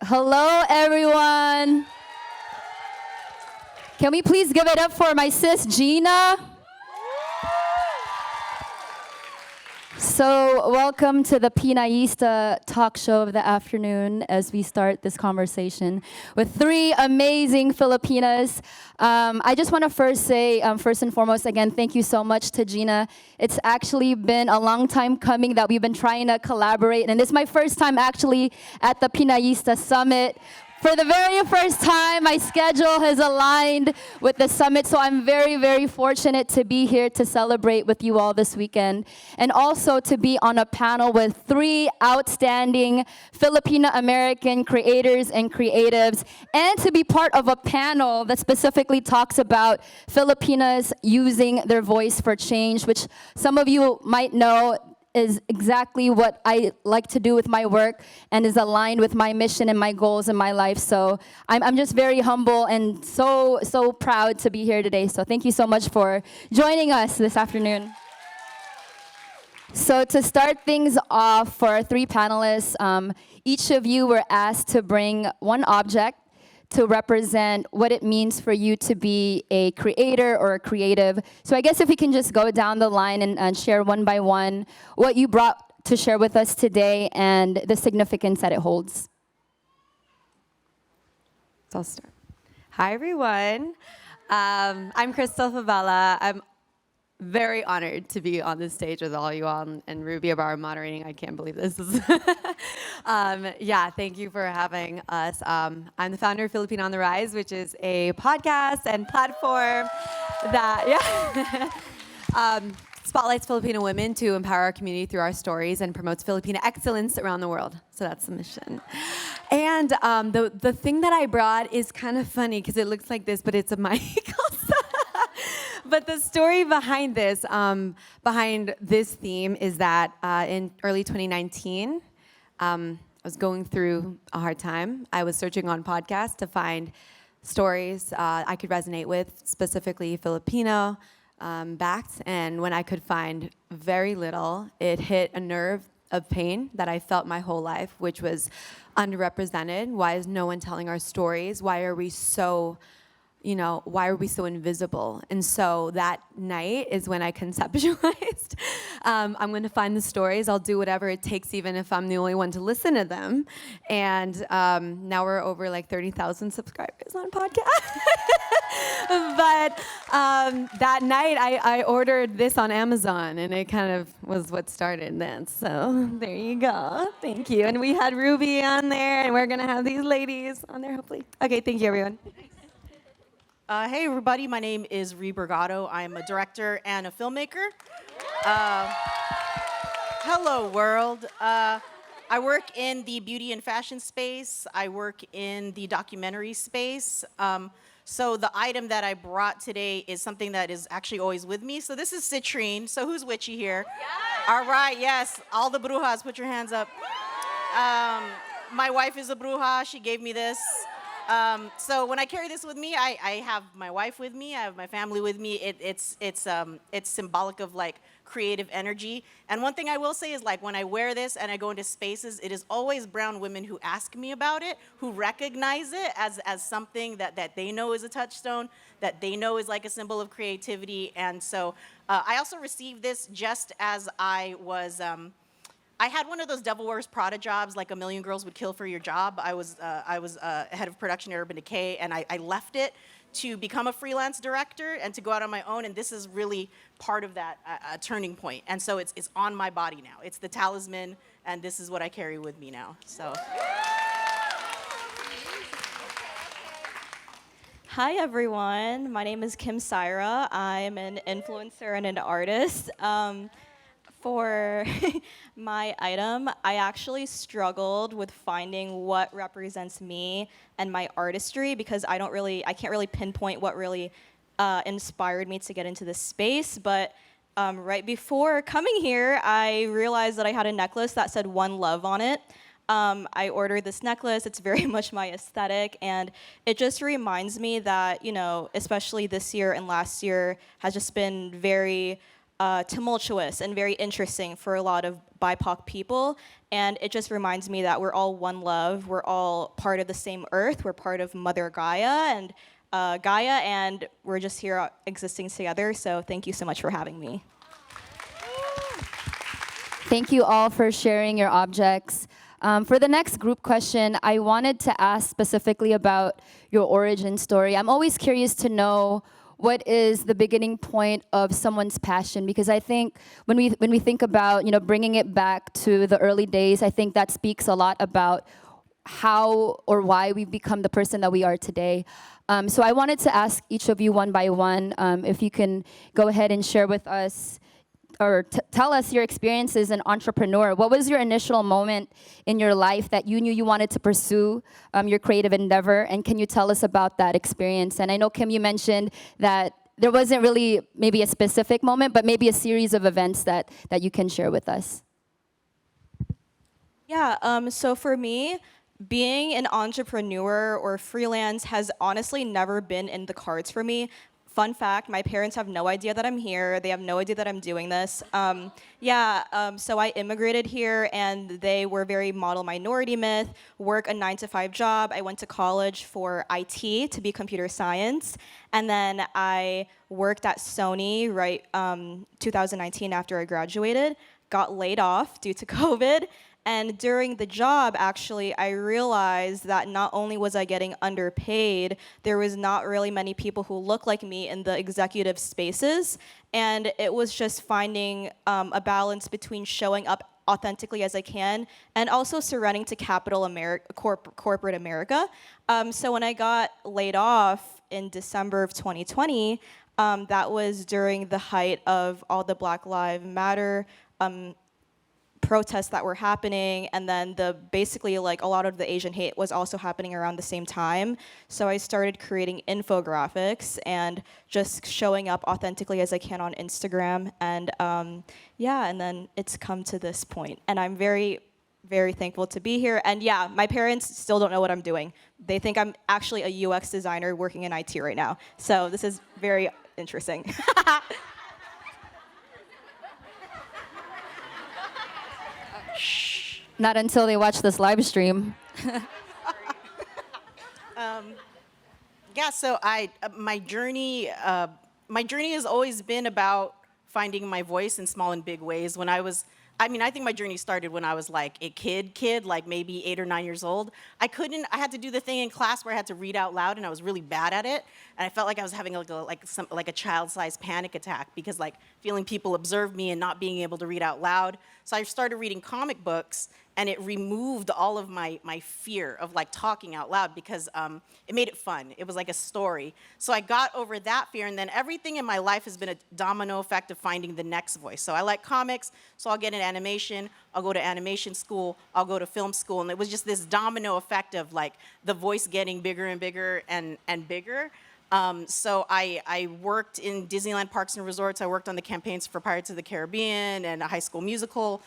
Hello, everyone. Can we please give it up for my sis, Gina? So, welcome to the Pinayista talk show of the afternoon as we start this conversation with three amazing Filipinas. I just want to first say, first and foremost, again, thank you so much to Gina. It's actually been a long time coming that we've been trying to collaborate, and it's my first time actually at the Pinayista Summit. For the very first time, my schedule has aligned with the summit, so I'm very, very fortunate to be here to celebrate with you all this weekend, and also to be on a panel with three outstanding Filipino-American creators and creatives, and to be part of a panel that specifically talks about Filipinas using their voice for change, which some of you might know is exactly what I like to do with my work and is aligned with my mission and my goals in my life. So I'm just very humble and so proud to be here today. So thank you so much for joining us this afternoon. So to start things off for our three panelists, each of you were asked to bring one object to represent what it means for you to be a creator or a creative. So I guess if we can just go down the line and share one by one what you brought to share with us today and the significance that it holds. So I'll start. Hi, everyone. I'm Krystle Fabella. I'm very honored to be on this stage with all you all and Ruby Ibarra moderating. I can't believe this is. Thank you for having us. I'm the founder of Filipina on the Rise, which is a podcast and platform that spotlights Filipino women to empower our community through our stories and promotes Filipina excellence around the world. So that's the mission. And the thing that I brought is kind of funny because it looks like this, but it's a mic also. But the story behind this theme is that in early 2019, I was going through a hard time. I was searching on podcasts to find stories I could resonate with, specifically Filipino backed. And when I could find very little, it hit a nerve of pain that I felt my whole life, which was underrepresented. Why is no one telling our stories? Why are we so invisible? And so that night is when I conceptualized, I'm going to find the stories. I'll do whatever it takes, even if I'm the only one to listen to them. And now we're over like 30,000 subscribers on podcast. But that night I ordered this on Amazon, and it kind of was what started then. So there you go. Thank you. And we had Ruby on there, and we're going to have these ladies on there, hopefully. Okay, thank you, everyone. Hey everybody, my name is Bergado. I'm a director and a filmmaker. Hello world. I work in the beauty and fashion space. I work in the documentary space. So the item that I brought today is something that is actually always with me. So this is citrine. So who's witchy here? Yes. All right, yes. All the brujas, put your hands up. My wife is a bruja. She gave me this. So when I carry this with me, I have my wife with me, I have my family with me. It's symbolic of like creative energy. And one thing I will say is like when I wear this and I go into spaces, it is always brown women who ask me about it, who recognize it as something that they know is a touchstone, that they know is like a symbol of creativity. And so I also received this just as I was. I had one of those Devil Wears Prada jobs, like a million girls would kill for your job. I was head of production at Urban Decay, and I left it to become a freelance director and to go out on my own. And this is really part of that turning point. And so it's on my body now. It's the talisman, and this is what I carry with me now. So. Hi everyone, my name is Saira. I'm an influencer and an artist. For my item, I actually struggled with finding what represents me and my artistry because I can't really pinpoint what really inspired me to get into this space. But right before coming here, I realized that I had a necklace that said "One Love" on it. I ordered this necklace. It's very much my aesthetic, and it just reminds me that, especially this year and last year has just been very tumultuous and very interesting for a lot of BIPOC people. And it just reminds me that we're all one love. We're all part of the same earth. We're part of Mother Gaia, and we're just here existing together. So thank you so much for having me. Thank you all for sharing your objects. For the next group question, I wanted to ask specifically about your origin story. I'm always curious to know what is the beginning point of someone's passion, because I think when we think about bringing it back to the early days, I think that speaks a lot about how or why we've become the person that we are today. So I wanted to ask each of you one by one if you can go ahead and share with us or tell us your experience as an entrepreneur. What was your initial moment in your life that you knew you wanted to pursue your creative endeavor? And can you tell us about that experience? And I know, Kim, you mentioned that there wasn't really maybe a specific moment, but maybe a series of events that you can share with us. Yeah, so for me, being an entrepreneur or freelance has honestly never been in the cards for me. Fun fact, my parents have no idea that I'm here. They have no idea that I'm doing this. So I immigrated here, and they were very model minority myth, work a 9-to-5 job. I went to college for IT to be computer science, and then I worked at Sony 2019 after I graduated, got laid off due to COVID. And during the job, actually, I realized that not only was I getting underpaid, there was not really many people who looked like me in the executive spaces. And it was just finding a balance between showing up authentically as I can and also surrendering to corporate America. So when I got laid off in December of 2020, that was during the height of all the Black Lives Matter protests that were happening, and then basically like a lot of the Asian hate was also happening around the same time. So I started creating infographics and just showing up authentically as I can on Instagram, and and then it's come to this point, and I'm very, very thankful to be here. And yeah, my parents still don't know what I'm doing. They think I'm actually a UX designer working in IT right now. So this is very interesting. Not until they watch this live stream. So my journey has always been about finding my voice in small and big ways. I think my journey started when I was like a kid, like maybe 8 or 9 years old. I had to do the thing in class where I had to read out loud, and I was really bad at it. And I felt like I was having like a child-sized panic attack because like feeling people observe me and not being able to read out loud. So I started reading comic books, and it removed all of my fear of like talking out loud because it made it fun. It was like a story. So I got over that fear, and then everything in my life has been a domino effect of finding the next voice. So I like comics, so I'll get an animation, I'll go to animation school, I'll go to film school, and it was just this domino effect of like the voice getting bigger and bigger and bigger. So I worked in Disneyland Parks and Resorts. I worked on the campaigns for Pirates of the Caribbean and a High School Musical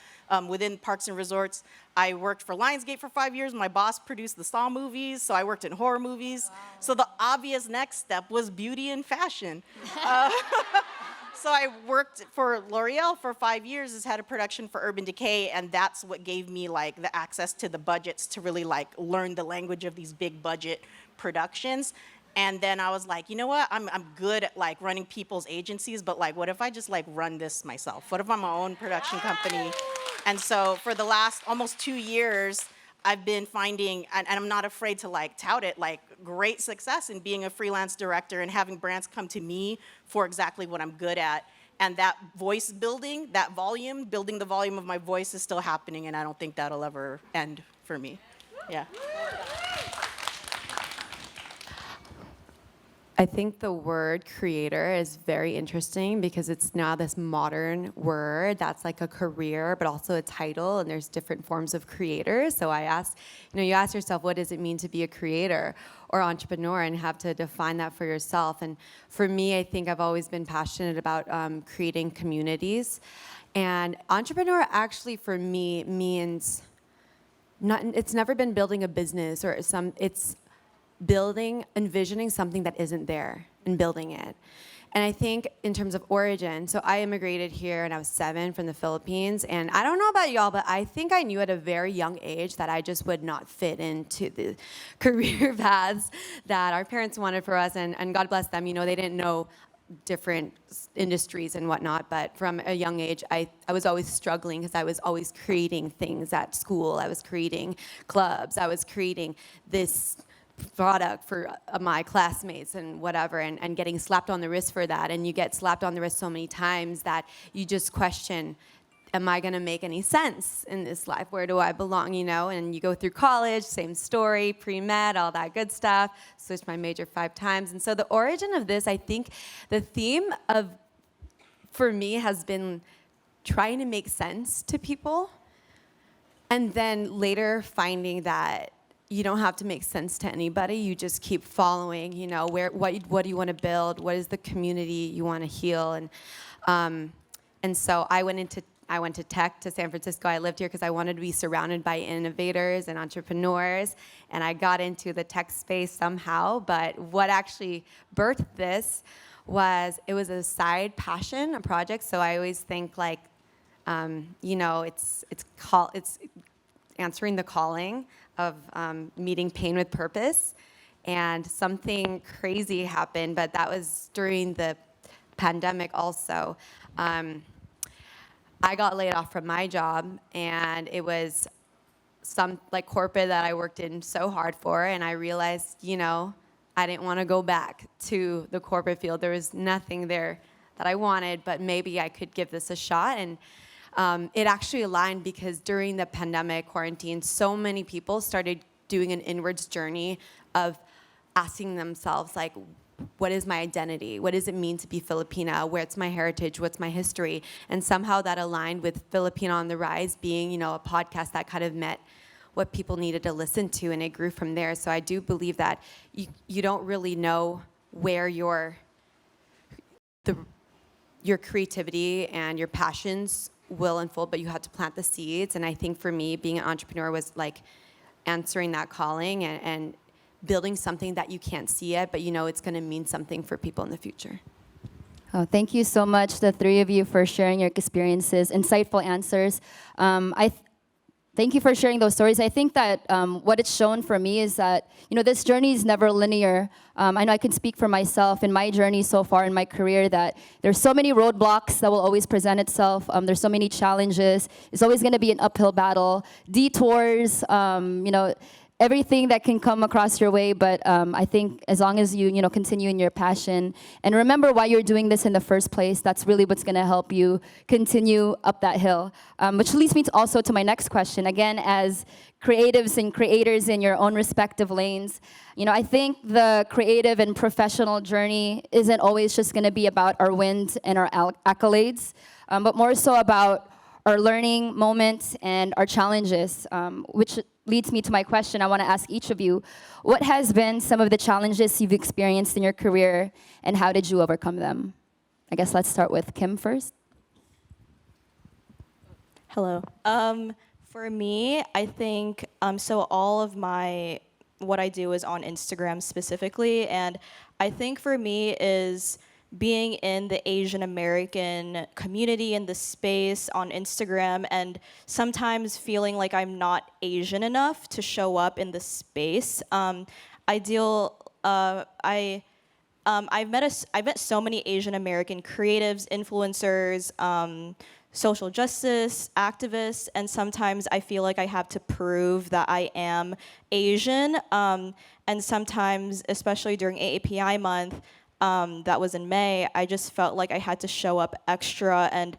within Parks and Resorts. I worked for Lionsgate for 5 years. My boss produced the Saw movies, so I worked in horror movies. Wow. So the obvious next step was beauty and fashion. So I worked for L'Oreal for 5 years as head of production for Urban Decay, and that's what gave me like the access to the budgets to really like learn the language of these big budget productions. And then I was like, you know what? I'm good at like running people's agencies, but like, what if I just like run this myself? What if I'm my own production company? And so for the last almost 2 years, I've been finding, and I'm not afraid to like tout it, like great success in being a freelance director and having brands come to me for exactly what I'm good at. And that voice building, that volume, building the volume of my voice is still happening, and I don't think that'll ever end for me. Yeah. I think the word creator is very interesting because it's now this modern word that's like a career, but also a title, and there's different forms of creators. So I asked, you ask yourself, what does it mean to be a creator or entrepreneur, and have to define that for yourself. And for me, I think I've always been passionate about creating communities. And entrepreneur actually for me means, it's never been building a business or it's envisioning something that isn't there and building it. And I think in terms of origin, so I immigrated here when I was 7 from the Philippines. And I don't know about y'all, but I think I knew at a very young age that I just would not fit into the career paths that our parents wanted for us. And God bless them, you know, they didn't know different industries and whatnot, but from a young age, I was always struggling because I was always creating things at school. I was creating clubs. I was creating this product for my classmates and whatever, and getting slapped on the wrist for that. And you get slapped on the wrist so many times that you just question, am I gonna make any sense in this life? Where do I belong, you know? And you go through college, same story, pre-med, all that good stuff, switched my major 5 times. And so the origin of this, I think the theme of, for me, has been trying to make sense to people, and then later finding that you don't have to make sense to anybody. You just keep following, you know, what do you want to build? What is the community you want to heal? And so I went to tech, to San Francisco. I lived here because I wanted to be surrounded by innovators and entrepreneurs, and I got into the tech space somehow. But what actually birthed this was, it was a side passion, a project. So I always think like, you know, it's answering the calling of meeting pain with purpose. And something crazy happened, but that was during the pandemic also. I got laid off from my job, and it was some like corporate that I worked in so hard for, and I realized, you know, I didn't want to go back to the corporate field. There was nothing there that I wanted, but maybe I could give this a shot. And it actually aligned because during the pandemic quarantine, so many people started doing an inwards journey of asking themselves, like, what is my identity? What does it mean to be Filipina? Where's my heritage? What's my history? And somehow that aligned with Filipina on the Rise being, you know, a podcast that kind of met what people needed to listen to, and it grew from there. So I do believe that you don't really know where your creativity and your passions will unfold, but you have to plant the seeds. And I think for me, being an entrepreneur was like answering that calling and building something that you can't see yet, but you know it's going to mean something for people in the future. Oh, thank you so much, the 3 of you, for sharing your experiences, insightful answers. Thank you for sharing those stories. I think that what it's shown for me is that, you know, this journey is never linear. I know I can speak for myself in my journey so far in my career that there's so many roadblocks that will always present itself. There's so many challenges. It's always going to be an uphill battle, detours, you know, everything that can come across your way. But I think as long as you know, continue in your passion and remember why you're doing this in the first place, that's really what's going to help you continue up that hill. Which leads me also to my next question. Again, as creatives and creators in your own respective lanes, you know, I think the creative and professional journey isn't always just going to be about our wins and our accolades, but more so about our learning moments and our challenges, which leads me to my question. I want to ask each of you, what has been some of the challenges you've experienced in your career, and how did you overcome them? I guess let's start with Kim first. Hello. For me, I think, so all of what I do is on Instagram specifically, and I think for me is being in the Asian American community in the space on Instagram, and sometimes feeling like I'm not Asian enough to show up in the space. I've met so many Asian American creatives, influencers, social justice activists, and sometimes I feel like I have to prove that I am Asian. And sometimes, especially during AAPI month, that was in May, I just felt like I had to show up extra and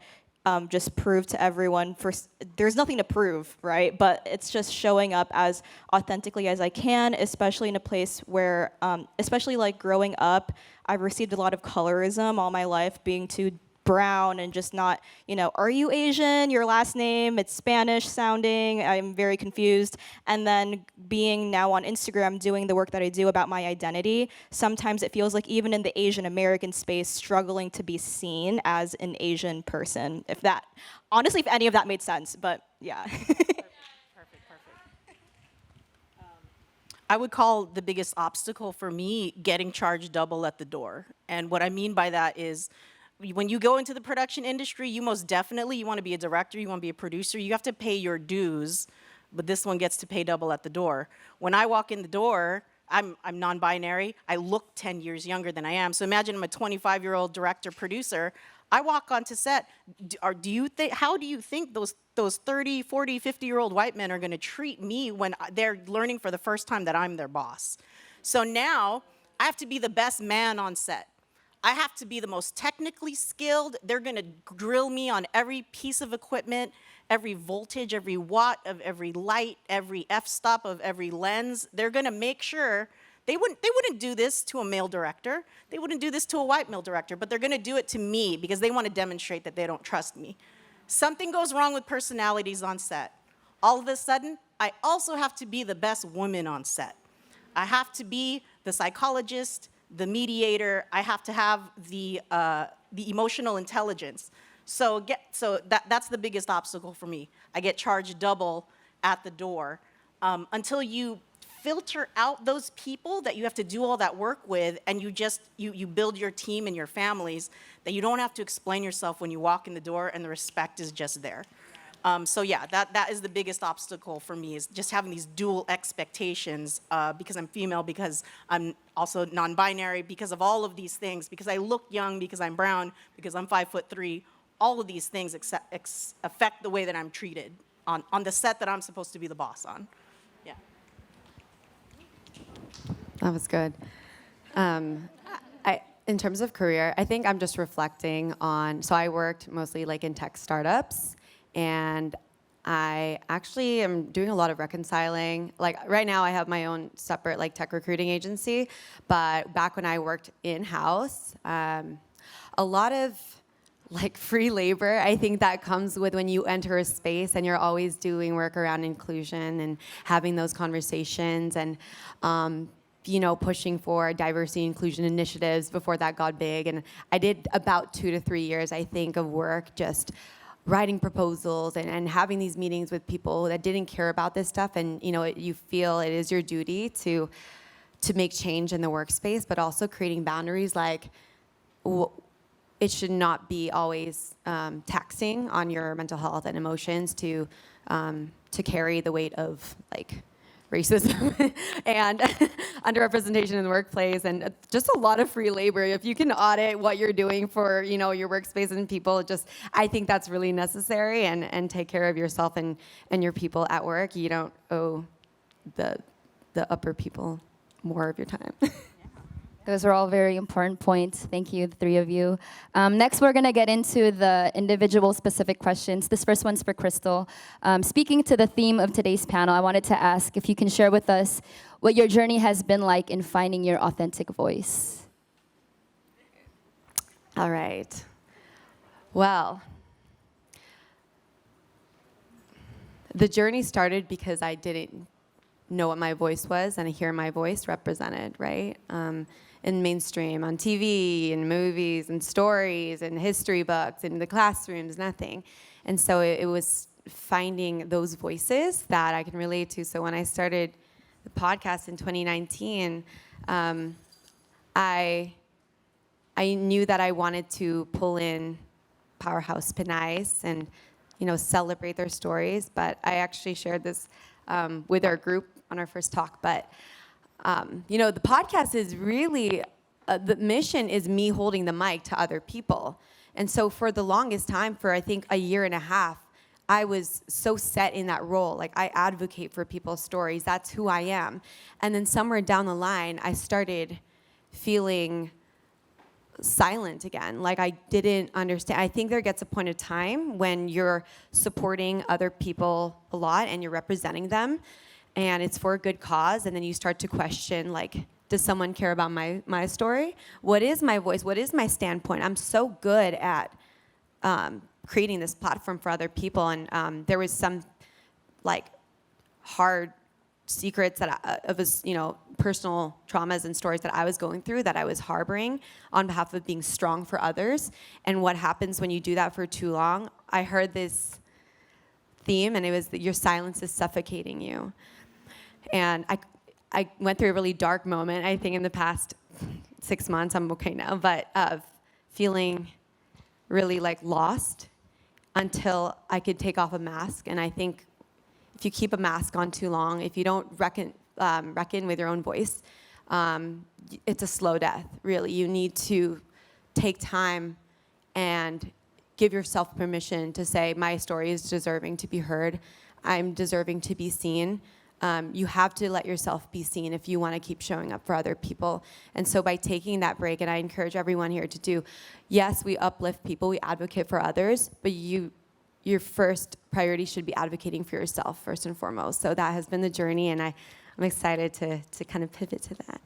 just prove to everyone. There's nothing to prove, right? But it's just showing up as authentically as I can, especially in a place where, especially like growing up, I've received a lot of colorism all my life, being too brown and just not, you know, are you Asian? Your last name, it's Spanish sounding. I'm very confused. And then being now on Instagram, doing the work that I do about my identity, sometimes it feels like even in the Asian American space, struggling to be seen as an Asian person. Honestly, if any of that made sense, but yeah. Perfect. I would call the biggest obstacle for me getting charged double at the door. And what I mean by that is when you go into the production industry, you most definitely, you want to be a director, you want to be a producer, you have to pay your dues, but this one gets to pay double at the door. When I walk in the door, I'm non-binary. I look 10 years younger than I am. So imagine I'm a 25-year-old director producer. I walk onto set. How do you think those 30, 40, 50-year-old white men are going to treat me when they're learning for the first time that I'm their boss? So now I have to be the best man on set. I have to be the most technically skilled. They're going to grill me on every piece of equipment, every voltage, every watt of every light, every f-stop of every lens. They're going to make sure they wouldn't do this to a male director. They wouldn't do this to a white male director, but they're going to do it to me because they want to demonstrate that they don't trust me. Something goes wrong with personalities on set. All of a sudden, I also have to be the best woman on set. I have to be the psychologist, the mediator. I have to have the emotional intelligence. So that's the biggest obstacle for me. I get charged double at the door until you filter out those people that you have to do all that work with, and you build your team and your families, that you don't have to explain yourself when you walk in the door, and the respect is just there. So yeah, that is the biggest obstacle for me, is just having these dual expectations because I'm female, because I'm also non-binary, because of all of these things, because I look young, because I'm brown, because I'm 5'3". All of these things affect the way that I'm treated on the set that I'm supposed to be the boss on. Yeah. That was good. In terms of career, I think I'm just reflecting on, so I worked mostly like in tech startups, and I actually am doing a lot of reconciling. Like right now I have my own separate like tech recruiting agency, but back when I worked in-house, a lot of like free labor, I think that comes with when you enter a space and you're always doing work around inclusion and having those conversations and pushing for diversity inclusion initiatives before that got big. And I did about 2 to 3 years, I think, of work just writing proposals and having these meetings with people that didn't care about this stuff. And you feel it is your duty to make change in the workspace, but also creating boundaries. Like it should not be always taxing on your mental health and emotions to carry the weight of like racism and underrepresentation in the workplace, and just a lot of free labor. If you can audit what you're doing for your workspace and people, I think that's really necessary, and take care of yourself and your people at work. You don't owe the upper people more of your time. Those are all very important points. Thank you, the three of you. Next, we're going to get into the individual specific questions. This first one's for Krystle. Speaking to the theme of today's panel, I wanted to ask if you can share with us what your journey has been like in finding your authentic voice. All right. Well, the journey started because I didn't know what my voice was and hear my voice represented, right? In mainstream, on TV, in movies, and stories, and history books, in the classrooms, nothing. And so it was finding those voices that I can relate to. So when I started the podcast in 2019, I knew that I wanted to pull in powerhouse Pinays and celebrate their stories. But I actually shared this with our group on our first talk. But the podcast is really, the mission is me holding the mic to other people. And so for the longest time, for I think a year and a half, I was so set in that role. Like, I advocate for people's stories. That's who I am. And then somewhere down the line, I started feeling silent again. Like, I didn't understand. I think there gets a point of time when you're supporting other people a lot and you're representing them, and it's for a good cause, and then you start to question, like, does someone care about my story? What is my voice? What is my standpoint? I'm so good at creating this platform for other people, and there was some, like, hard secrets that of his, personal traumas and stories that I was going through that I was harboring on behalf of being strong for others. And what happens when you do that for too long? I heard this theme, and it was that your silence is suffocating you. And I went through a really dark moment, I think, in the past 6 months. I'm okay now, but of feeling really like lost until I could take off a mask. And I think if you keep a mask on too long, if you don't reckon with your own voice, it's a slow death, really. You need to take time and give yourself permission to say, my story is deserving to be heard. I'm deserving to be seen. You have to let yourself be seen if you want to keep showing up for other people. And so by taking that break, and I encourage everyone here to do, yes, we uplift people, we advocate for others, but your first priority should be advocating for yourself first and foremost. So that has been the journey, and I'm excited to kind of pivot to that.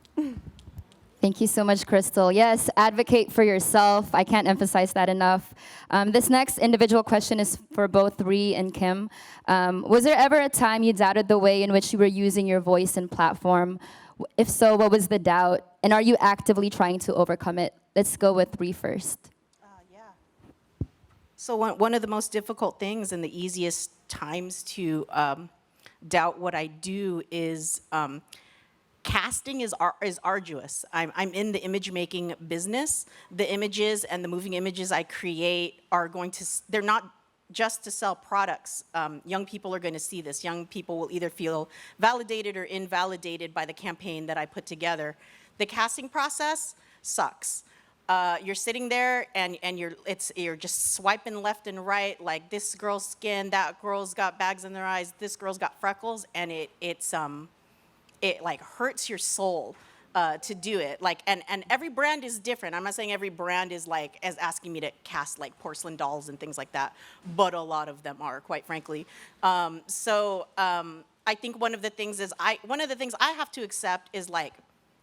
Thank you so much, Krystle. Yes, advocate for yourself. I can't emphasize that enough. This next individual question is for both Ree and Kim. Was there ever a time you doubted the way in which you were using your voice and platform? If so, what was the doubt? And are you actively trying to overcome it? Let's go with Ree first. So one of the most difficult things and the easiest times to doubt what I do is casting is arduous. I'm in the image making business. The images and the moving images I create are they're not just to sell products. Young people are going to see this. Young people will either feel validated or invalidated by the campaign that I put together. The casting process sucks. You're sitting there and you're just swiping left and right, like this girl's skin, that girl's got bags in their eyes, this girl's got freckles, and it like hurts your soul to do it. Like, and every brand is different. I'm not saying every brand is like as asking me to cast like porcelain dolls and things like that, but a lot of them are, quite frankly. I think one of the things I have to accept is like,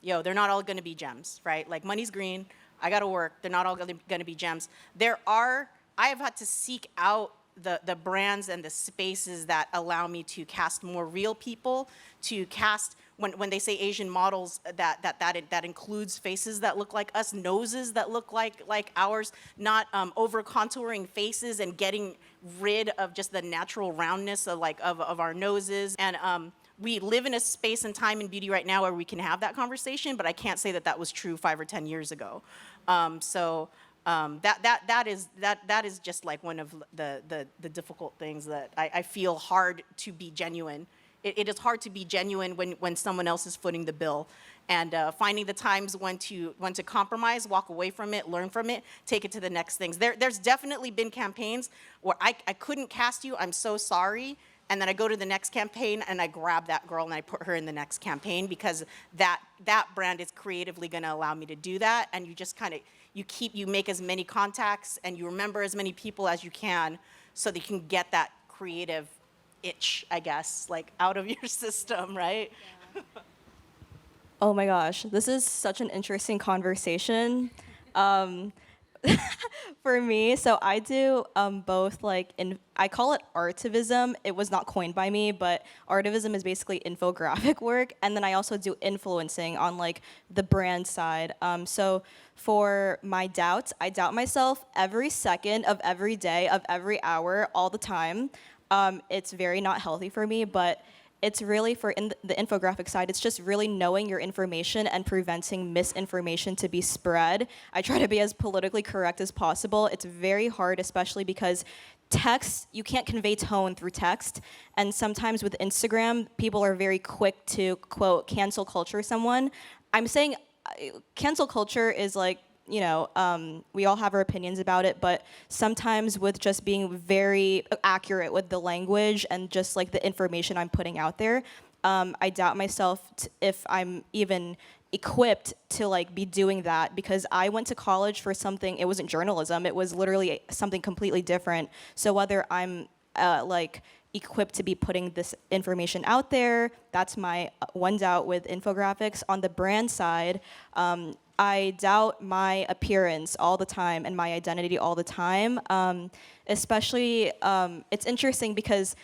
yo, they're not all going to be gems, right? Like money's green. I got to work. They're not all going to be gems. I have had to seek out the brands and the spaces that allow me to cast more real people, to cast, when they say Asian models, that includes faces that look like us, noses that look like ours, not over contouring faces and getting rid of just the natural roundness of our noses. And we live in a space and time in beauty right now where we can have that conversation, but I can't say that was true 5 or 10 years ago. That is just like one of the difficult things that I feel hard to be genuine. It is hard to be genuine when someone else is footing the bill, and finding the times when to compromise, walk away from it, learn from it, take it to the next things. There's definitely been campaigns where I couldn't cast you, I'm so sorry, and then I go to the next campaign and I grab that girl and I put her in the next campaign because that brand is creatively going to allow me to do that, and you just kind of you make as many contacts and you remember as many people as you can so that you can get that creative itch, I guess, like out of your system, right? Yeah. Oh my gosh, this is such an interesting conversation. For me, so I do both, like, I call it artivism. It was not coined by me, but artivism is basically infographic work, and then I also do influencing on like the brand side. So for my doubts, I doubt myself every second of every day, of every hour, all the time. It's very not healthy for me, but it's really for the infographic side, it's just really knowing your information and preventing misinformation to be spread. I try to be as politically correct as possible. It's very hard, especially because text, you can't convey tone through text. And sometimes with Instagram, people are very quick to, quote, cancel culture someone. I'm saying cancel culture is like, you know, we all have our opinions about it, but sometimes with just being very accurate with the language and just like the information I'm putting out there, I doubt myself if I'm even equipped to like be doing that, because I went to college for something, it wasn't journalism, it was literally something completely different. So whether I'm like equipped to be putting this information out there, that's my one doubt with infographics. On the brand side, I doubt my appearance all the time and my identity all the time. Especially, it's interesting because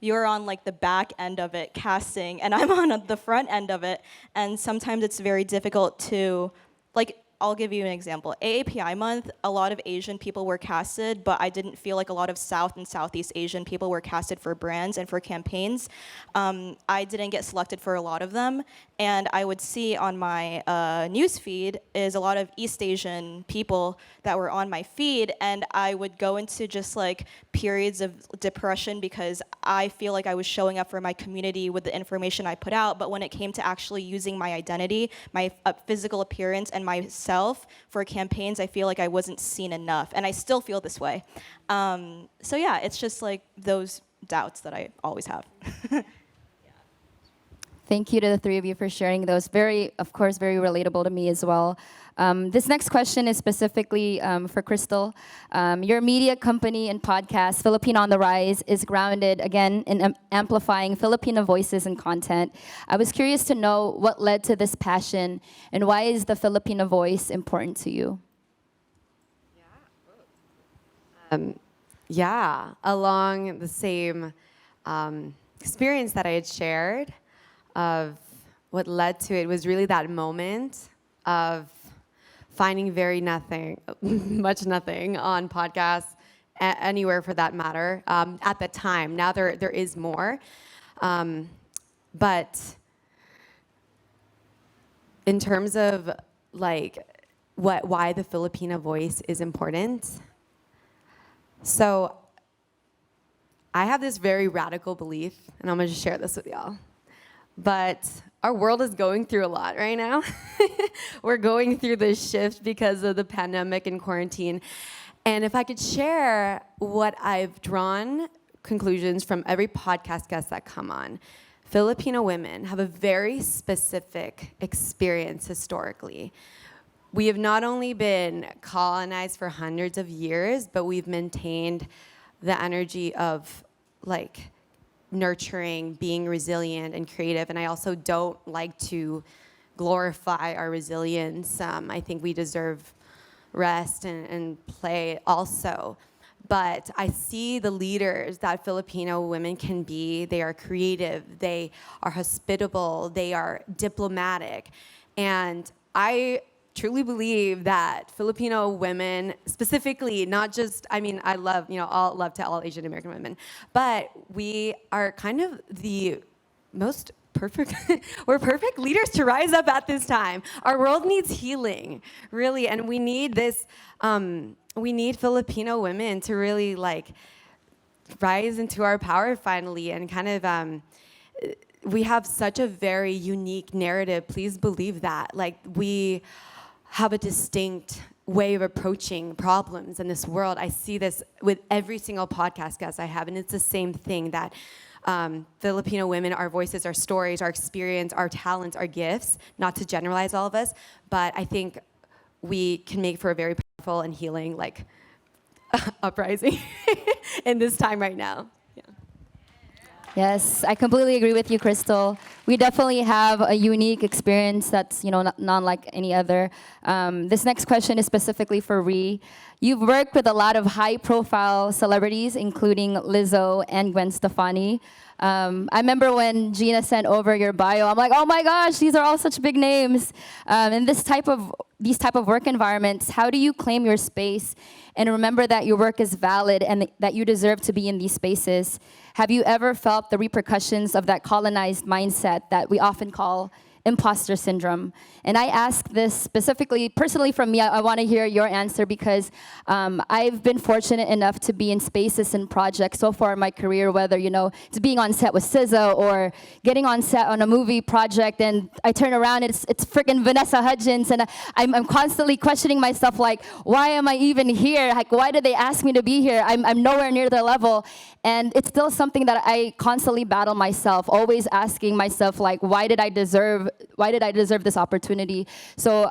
you're on like the back end of it, casting, and I'm on the front end of it. And sometimes it's very difficult to, like, I'll give you an example. AAPI month, a lot of Asian people were casted, but I didn't feel like a lot of South and Southeast Asian people were casted for brands and for campaigns. I didn't get selected for a lot of them, and I would see on my news feed is a lot of East Asian people that were on my feed, and I would go into just like periods of depression because I feel like I was showing up for my community with the information I put out, but when it came to actually using my identity, my physical appearance, and myself for campaigns, I feel like I wasn't seen enough, and I still feel this way. So yeah, it's just like those doubts that I always have. Thank you to the three of you for sharing those. Very, of course, very relatable to me as well. This next question is specifically for Krystle. Your media company and podcast, Filipina on the Rise, is grounded, again, in amplifying Filipino voices and content. I was curious to know what led to this passion, and why is the Filipino voice important to you? Yeah, along the same experience that I had shared of what led to it was really that moment of finding very nothing, much nothing on podcasts, anywhere for that matter, at the time. Now there is more. But in terms of like why the Filipina voice is important, so I have this very radical belief, and I'm gonna just share this with y'all. But our world is going through a lot right now. We're going through this shift because of the pandemic and quarantine. And if I could share what I've drawn conclusions from every podcast guest that come on, Filipino women have a very specific experience historically. We have not only been colonized for hundreds of years, but we've maintained the energy of like nurturing, being resilient and creative. And I also don't like to glorify our resilience. I think we deserve rest and play also. But I see the leaders that Filipino women can be. They are creative, they are hospitable, they are diplomatic. And I truly believe that Filipino women, specifically, not just, I mean, I love, all love to all Asian American women, but we are kind of the most perfect, we're perfect leaders to rise up at this time. Our world needs healing, really, and we need this, we need Filipino women to really like rise into our power finally and kind of, we have such a very unique narrative, please believe that. Like we have a distinct way of approaching problems in this world. I see this with every single podcast guest I have, and it's the same thing that Filipino women, our voices, our stories, our experience, our talents, our gifts, not to generalize all of us, but I think we can make for a very powerful and healing like uprising in this time right now. Yes, I completely agree with you, Krystle. We definitely have a unique experience that's, not like any other. This next question is specifically for Ree. You've worked with a lot of high-profile celebrities, including Lizzo and Gwen Stefani. I remember when Gina sent over your bio, I'm like, oh my gosh, these are all such big names. In these type of work environments, how do you claim your space and remember that your work is valid and that you deserve to be in these spaces? Have you ever felt the repercussions of that colonized mindset that we often call imposter syndrome? And I ask this specifically, personally from me, I want to hear your answer because I've been fortunate enough to be in spaces and projects so far in my career, whether, it's being on set with SZA or getting on set on a movie project, and I turn around, it's freaking Vanessa Hudgens, and I'm constantly questioning myself, like, why am I even here? Like, why did they ask me to be here? I'm nowhere near their level. And it's still something that I constantly battle myself, always asking myself, like, why did I deserve this opportunity? So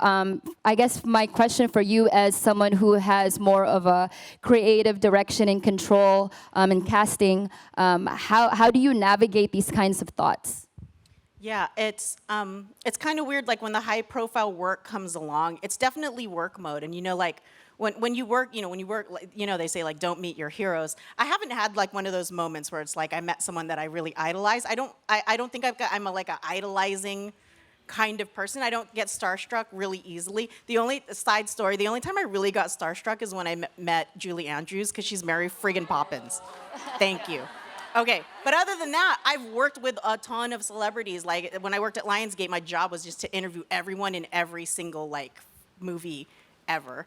I guess my question for you as someone who has more of a creative direction and control in casting, how do you navigate these kinds of thoughts? Yeah, it's kind of weird. Like when the high profile work comes along, it's definitely work mode. And like when you work, they say like don't meet your heroes. I haven't had like one of those moments where it's like I met someone that I really idolize. I don't think I'm like a idolizing kind of person. I don't get starstruck really easily. The only side story, the only time I really got starstruck is when I met Julie Andrews, because she's Mary friggin' Poppins. Thank you. Okay, but other than that, I've worked with a ton of celebrities. Like when I worked at Lionsgate, my job was just to interview everyone in every single like movie ever.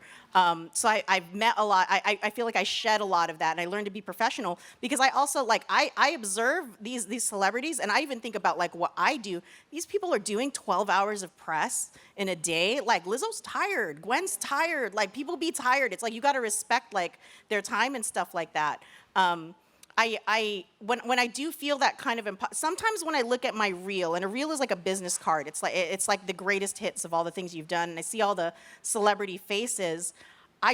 So I've met a lot. I feel like I shed a lot of that, and I learned to be professional because I also like I observe these celebrities, and I even think about like what I do. These people are doing 12 hours of press in a day. Like Lizzo's tired, Gwen's tired. Like people be tired. It's like you got to respect like their time and stuff like that. When I do feel that kind of sometimes when I look at my reel, and a reel is like a business card, it's like the greatest hits of all the things you've done, and I see all the celebrity faces. I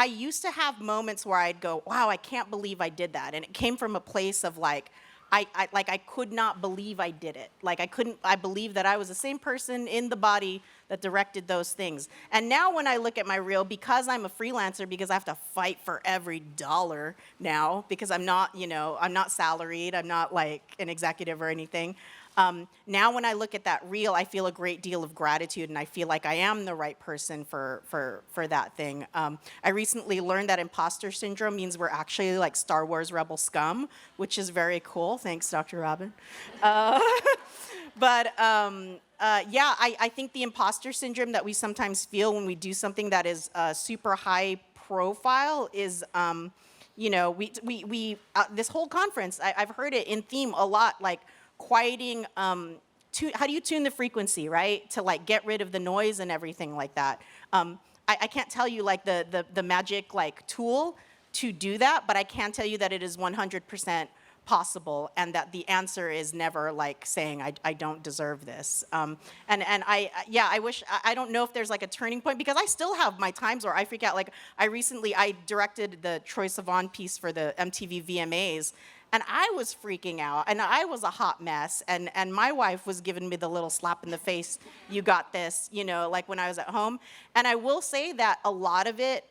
used to have moments where I'd go, wow, I can't believe I did that, and it came from a place of like, I could not believe I did it. Like I believed that I was the same person in the body that directed those things. And now when I look at my reel, because I'm a freelancer, because I have to fight for every dollar now, because I'm not salaried, I'm not like an executive or anything. Now when I look at that reel, I feel a great deal of gratitude, and I feel like I am the right person for that thing. I recently learned that imposter syndrome means we're actually like Star Wars rebel scum, which is very cool. Thanks, Dr. Robin. But yeah, I think the imposter syndrome that we sometimes feel when we do something that is super high profile is, this whole conference, I've heard it in theme a lot, like quieting, how do you tune the frequency, right? To like get rid of the noise and everything like that. I can't tell you like the magic like tool to do that, but I can tell you that it is 100% possible, and that the answer is never like saying I don't deserve this. And I wish, I don't know if there's like a turning point, because I still have my times where I freak out. Like I directed the Troye Sivan piece for the MTV VMAs, and I was freaking out, and I was a hot mess, and my wife was giving me the little slap in the face, you got this, like when I was at home. And I will say that a lot of it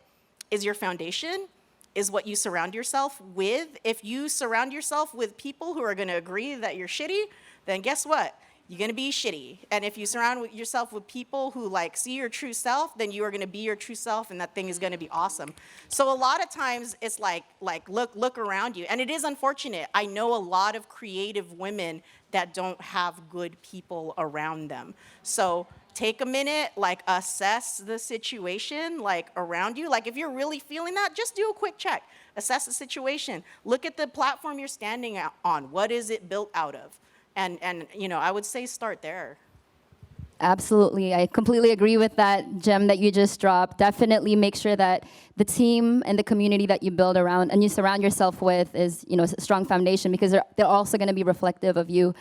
is your foundation, is what you surround yourself with. If you surround yourself with people who are gonna agree that you're shitty, then guess what? You're gonna be shitty. And if you surround yourself with people who like see your true self, then you are gonna be your true self, and that thing is gonna be awesome. So a lot of times it's like look around you. And it is unfortunate. I know a lot of creative women that don't have good people around them. So take a minute, like assess the situation like around you. Like if you're really feeling that, just do a quick check. Assess the situation. Look at the platform you're standing on. What is it built out of? And I would say start there. Absolutely. I completely agree with that gem that you just dropped. Definitely make sure that the team and the community that you build around and you surround yourself with is, a strong foundation, because they're also going to be reflective of you.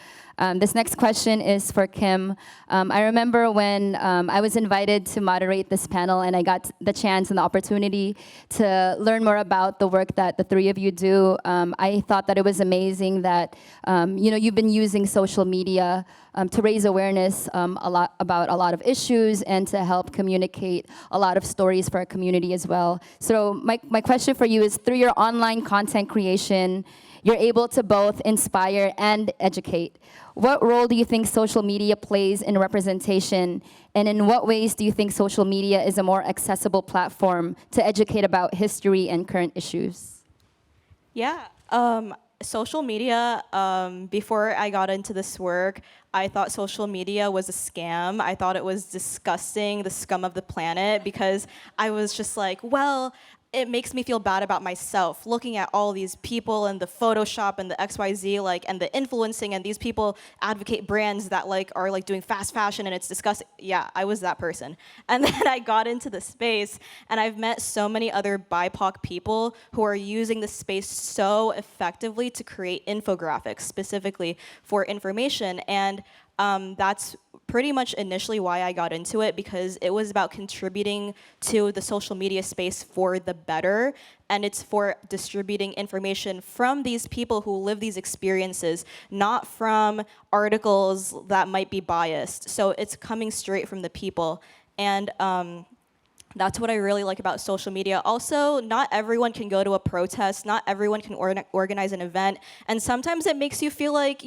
This next question is for Kim. I remember when I was invited to moderate this panel, and I got the chance and the opportunity to learn more about the work that the three of you do. I thought that it was amazing that, you've been using social media to raise awareness about a lot of issues and to help communicate a lot of stories for our community as well. So my question for you is, through your online content creation, you're able to both inspire and educate. What role do you think social media plays in representation, and in what ways do you think social media is a more accessible platform to educate about history and current issues? Yeah, social media, before I got into this work, I thought social media was a scam. I thought it was disgusting, the scum of the planet, because I was just like, well, it makes me feel bad about myself, looking at all these people and the Photoshop and the XYZ, and the influencing, and these people advocate brands that are doing fast fashion, and it's disgusting. Yeah, I was that person. And then I got into the space, and I've met so many other BIPOC people who are using the space so effectively to create infographics specifically for information. And that's pretty much initially why I got into it, because it was about contributing to the social media space for the better, and it's for distributing information from these people who live these experiences, not from articles that might be biased. So it's coming straight from the people. And that's what I really like about social media. Also, not everyone can go to a protest, not everyone can organize an event, and sometimes it makes you feel like,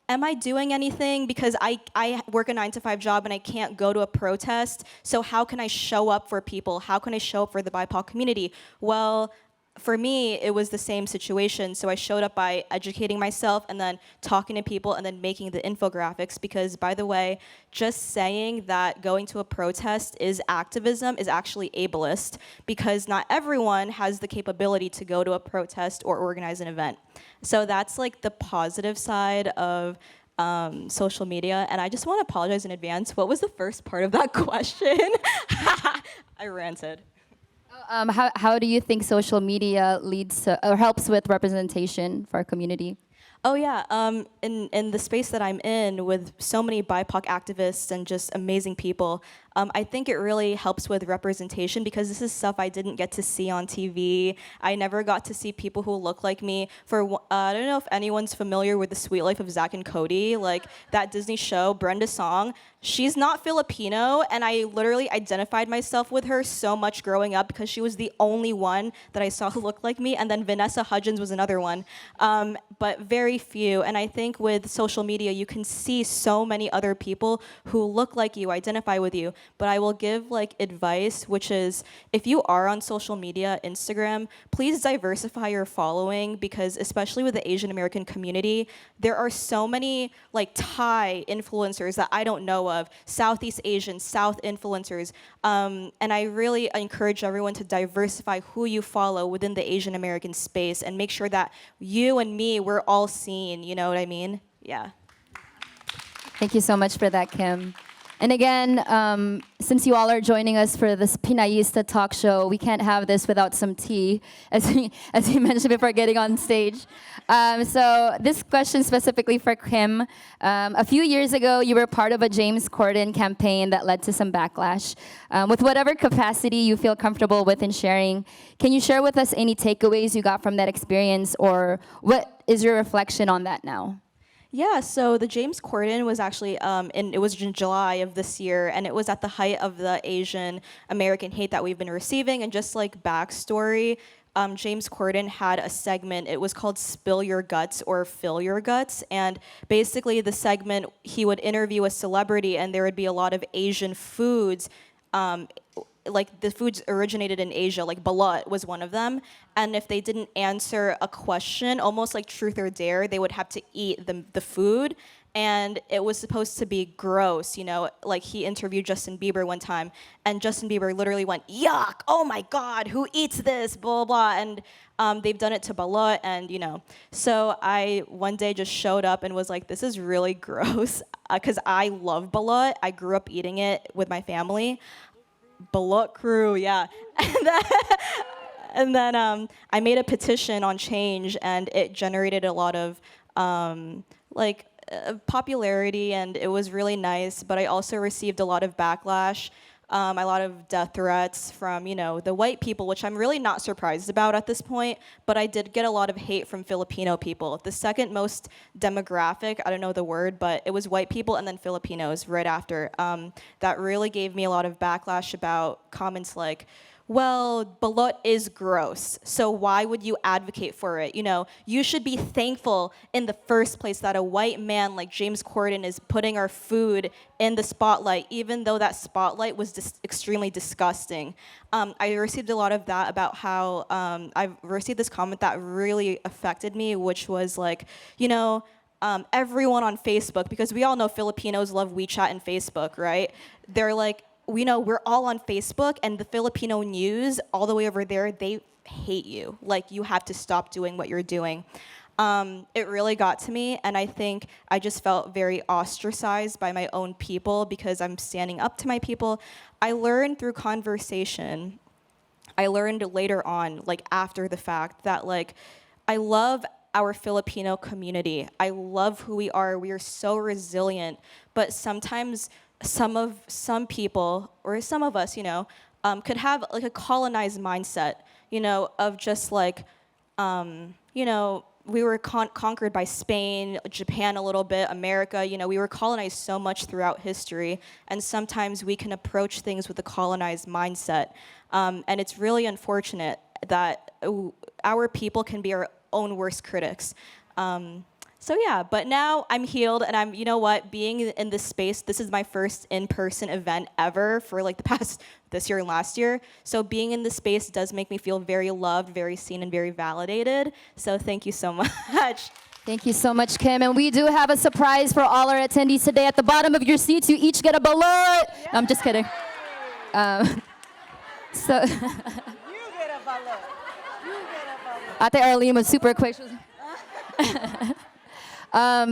am I doing anything? Because I work a 9-to-5 job and I can't go to a protest. So how can I show up for people? How can I show up for the BIPOC community? Well, for me, it was the same situation. So I showed up by educating myself and then talking to people and then making the infographics because, by the way, just saying that going to a protest is activism is actually ableist because not everyone has the capability to go to a protest or organize an event. So that's like the positive side of social media. And I just want to apologize in advance. What was the first part of that question? I ranted. How do you think social media leads to, or helps with representation for our community? Oh yeah, in the space that I'm in with so many BIPOC activists and just amazing people, I think it really helps with representation because this is stuff I didn't get to see on TV. I never got to see people who look like me. I don't know if anyone's familiar with The Sweet Life of Zack and Cody, like that Disney show, Brenda Song. She's not Filipino, and I literally identified myself with her so much growing up because she was the only one that I saw who looked like me, and then Vanessa Hudgens was another one, but very few. And I think with social media, you can see so many other people who look like you, identify with you. But I will give like advice, which is if you are on social media, Instagram, please diversify your following because especially with the Asian American community, there are so many like Thai influencers that I don't know of, Southeast Asian, South influencers. And I really encourage everyone to diversify who you follow within the Asian American space and make sure that you and me, we're all seen, you know what I mean? Yeah. Thank you so much for that, Kim. And again, since you all are joining us for this Pinayista talk show, we can't have this without some tea, as we mentioned before getting on stage. So this question specifically for Kim. A few years ago, you were part of a James Corden campaign that led to some backlash. With whatever capacity you feel comfortable with in sharing, can you share with us any takeaways you got from that experience, or what is your reflection on that now? Yeah, so the James Corden was actually, it was in July of this year, and it was at the height of the Asian American hate that we've been receiving. And just like backstory, James Corden had a segment, it was called Spill Your Guts or Fill Your Guts. And basically the segment, he would interview a celebrity and there would be a lot of Asian foods, like the foods originated in Asia, like balut was one of them. And if they didn't answer a question, almost like truth or dare, they would have to eat the food. And it was supposed to be gross, you know, like he interviewed Justin Bieber one time and Justin Bieber literally went, yuck, oh my God, who eats this, blah, blah, blah. And they've done it to balut and, you know. So I one day just showed up and was like, this is really gross, because I love balut. I grew up eating it with my family. Balut crew, yeah. And then I made a petition on Change, and it generated a lot of popularity, and it was really nice. But I also received a lot of backlash, a lot of death threats from, you know, the white people, which I'm really not surprised about at this point. But I did get a lot of hate from Filipino people. The second most demographic, I don't know the word, but it was white people and then Filipinos right after. That really gave me a lot of backlash about comments like, well, balut is gross, so why would you advocate for it? You know, you should be thankful in the first place that a white man like James Corden is putting our food in the spotlight, even though that spotlight was extremely disgusting. I received a lot of that about how I've received this comment that really affected me, which was like, you know, everyone on Facebook, because we all know Filipinos love WeChat and Facebook, right? They're like, we know we're all on Facebook, and the Filipino news all the way over there, they hate you. Like, you have to stop doing what you're doing. It really got to me, and I think I just felt very ostracized by my own people because I'm standing up to my people. I learned through conversation, I learned later on, like after the fact, that like, I love our Filipino community. I love who we are. We are so resilient, but sometimes some people, or some of us, you know, could have like a colonized mindset, you know, of just like, you know, we were conquered by Spain, Japan a little bit, America, you know, we were colonized so much throughout history, and sometimes we can approach things with a colonized mindset. And it's really unfortunate that our people can be our own worst critics. So yeah, but now I'm healed, and I'm, you know what, being in this space, this is my first in-person event ever for like the past, this year and last year. So being in this space does make me feel very loved, very seen, and very validated. So thank you so much. Thank you so much, Kim. And we do have a surprise for all our attendees today. At the bottom of your seats, you each get a balloon. No, I'm just kidding. So You get a balloon. You get a balloon. Ate Arlene was super quick. She was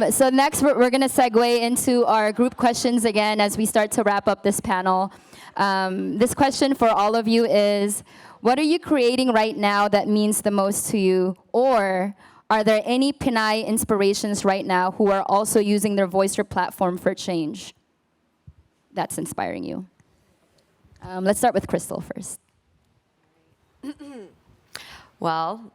so next, we're going to segue into our group questions again as we start to wrap up this panel. This question for all of you is, what are you creating right now that means the most to you? Or are there any Pinay inspirations right now who are also using their voice or platform for change that's inspiring you? Let's start with Krystle first. Well,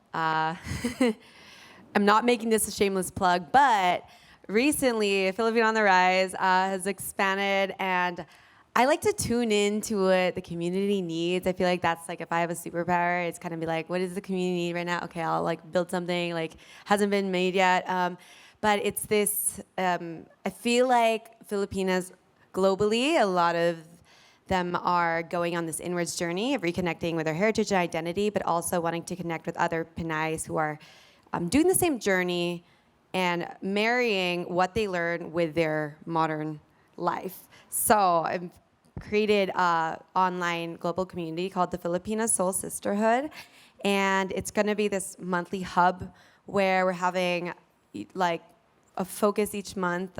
I'm not making this a shameless plug, but recently, Filipina on the Rise has expanded, and I like to tune into what the community needs. I feel like that's like, if I have a superpower, it's kind of be like, what does the community need right now? Okay, I'll like build something, like hasn't been made yet. But it's this, I feel like Filipinas globally, a lot of them are going on this inwards journey of reconnecting with their heritage and identity, but also wanting to connect with other Pinays who are doing the same journey and marrying what they learn with their modern life. So I've created an online global community called the Filipina Soul Sisterhood, and it's going to be this monthly hub where we're having like a focus each month.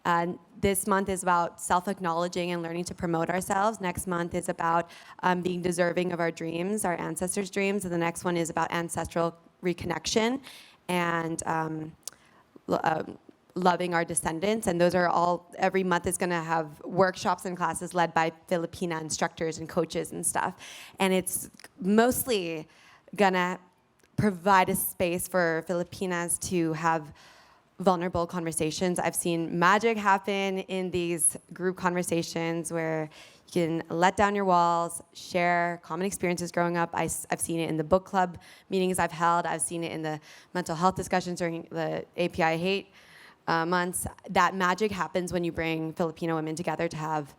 And this month is about self-acknowledging and learning to promote ourselves. Next month is about being deserving of our dreams, our ancestors' dreams. And the next one is about ancestral reconnection and loving our descendants. And those are all, every month is gonna have workshops and classes led by Filipina instructors and coaches and stuff. And it's mostly gonna provide a space for Filipinas to have vulnerable conversations. I've seen magic happen in these group conversations where you can let down your walls, share common experiences growing up. I've seen it in the book club meetings I've held. I've seen it in the mental health discussions during the API hate months. That magic happens when you bring Filipino women together to have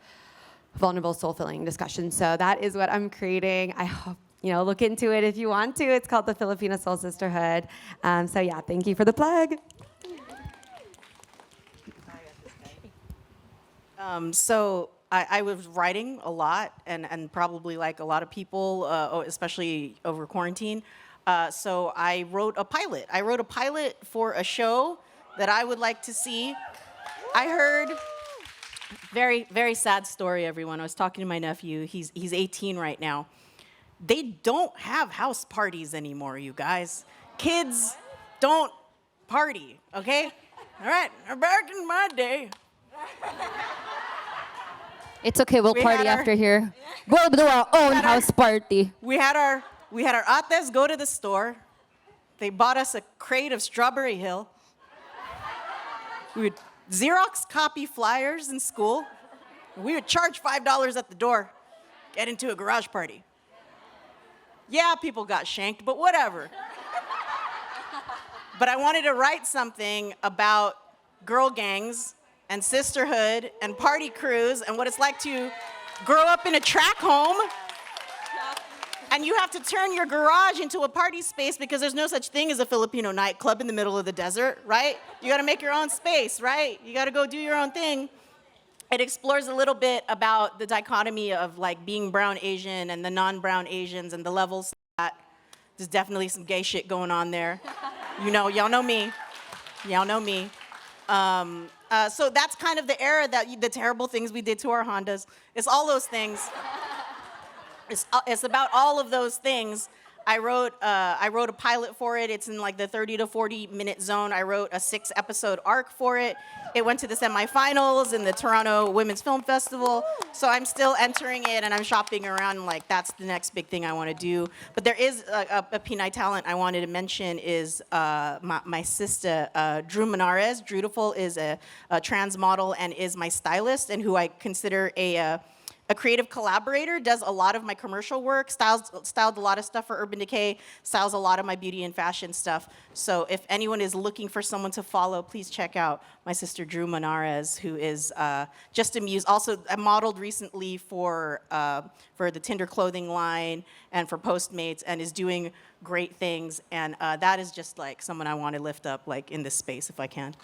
vulnerable, soul-filling discussions. So that is what I'm creating. I hope, look into it if you want to. It's called the Filipina Soul Sisterhood. So yeah, thank you for the plug. So I was writing a lot, and probably like a lot of people, especially over quarantine. So I wrote a pilot. I wrote a pilot for a show that I would like to see. I heard, very, very sad story, everyone. I was talking to my nephew. He's 18 right now. They don't have house parties anymore, you guys. Kids don't party, okay? All right, back in my day. It's okay, we'll party after here. We'll do our own house party. We had our ates go to the store. They bought us a crate of Strawberry Hill. We would Xerox copy flyers in school. We would charge $5 at the door, get into a garage party. Yeah, people got shanked, but whatever. But I wanted to write something about girl gangs and sisterhood and party crews and what it's like to grow up in a track home. And you have to turn your garage into a party space because there's no such thing as a Filipino nightclub in the middle of the desert, right? You gotta make your own space, right? You gotta go do your own thing. It explores a little bit about the dichotomy of like being brown Asian and the non-brown Asians and the levels that there's definitely some gay shit going on there. Y'all know me. Y'all know me. So that's kind of the era that the terrible things we did to our Hondas. It's all those things. It's about all of those things. I wrote a pilot for it. It's in like the 30 to 40 minute zone. I wrote a 6-episode arc for it. It went to the semifinals in the Toronto Women's Film Festival. So I'm still entering it and I'm shopping around like that's the next big thing I want to do. But there is a Pinay talent I wanted to mention is my sister, Drew Menares. Drewtiful is a trans model and is my stylist and who I consider a a creative collaborator, does a lot of my commercial work, styled a lot of stuff for Urban Decay, styles a lot of my beauty and fashion stuff. So if anyone is looking for someone to follow, please check out my sister Drew Monarez, who is just a muse. Also, I modeled recently for the Tinder clothing line and for Postmates, and is doing great things. And that is just like someone I want to lift up, like in this space, if I can.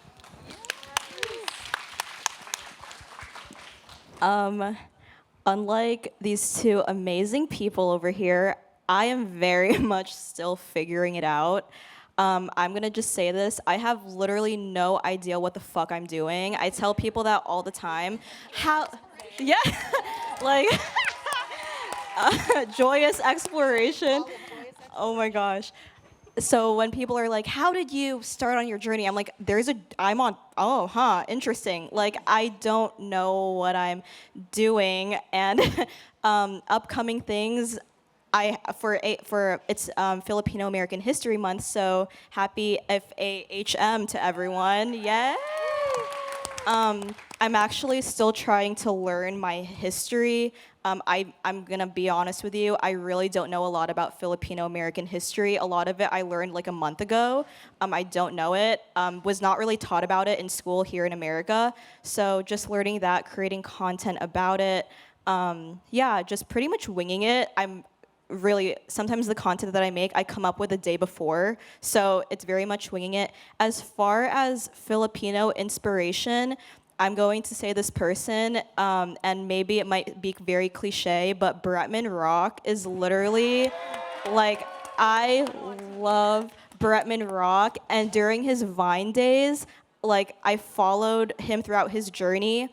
Unlike these two amazing people over here, I am very much still figuring it out. I'm gonna just say this, I have literally no idea what the fuck I'm doing. I tell people that all the time. Yeah, like, joyous exploration. Oh my gosh. So when people are like, how did you start on your journey? I'm like, interesting. Like, I don't know what I'm doing. And upcoming things, it's Filipino American History Month, so happy FAHM to everyone. Yay! I'm actually still trying to learn my history. I'm gonna be honest with you, I really don't know a lot about Filipino American history. A lot of it I learned like a month ago. I don't know it. Was not really taught about it in school here in America. So just learning that, creating content about it. Yeah, just pretty much winging it. Sometimes the content that I make, I come up with the day before. So it's very much winging it. As far as Filipino inspiration, I'm going to say this person, and maybe it might be very cliche, but Bretman Rock is literally, like, I love Bretman Rock, and during his Vine days, like, I followed him throughout his journey.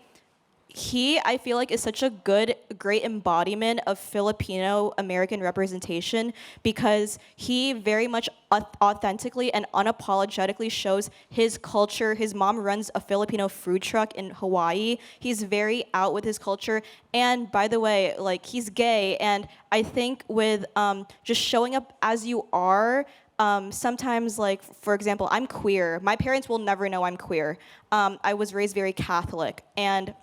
He, I feel like, is such a great embodiment of Filipino American representation because he very much authentically and unapologetically shows his culture. His mom runs a Filipino food truck in Hawaii. He's very out with his culture. And by the way, like, he's gay. And I think with just showing up as you are, sometimes, like, for example, I'm queer. My parents will never know I'm queer. I was raised very Catholic. And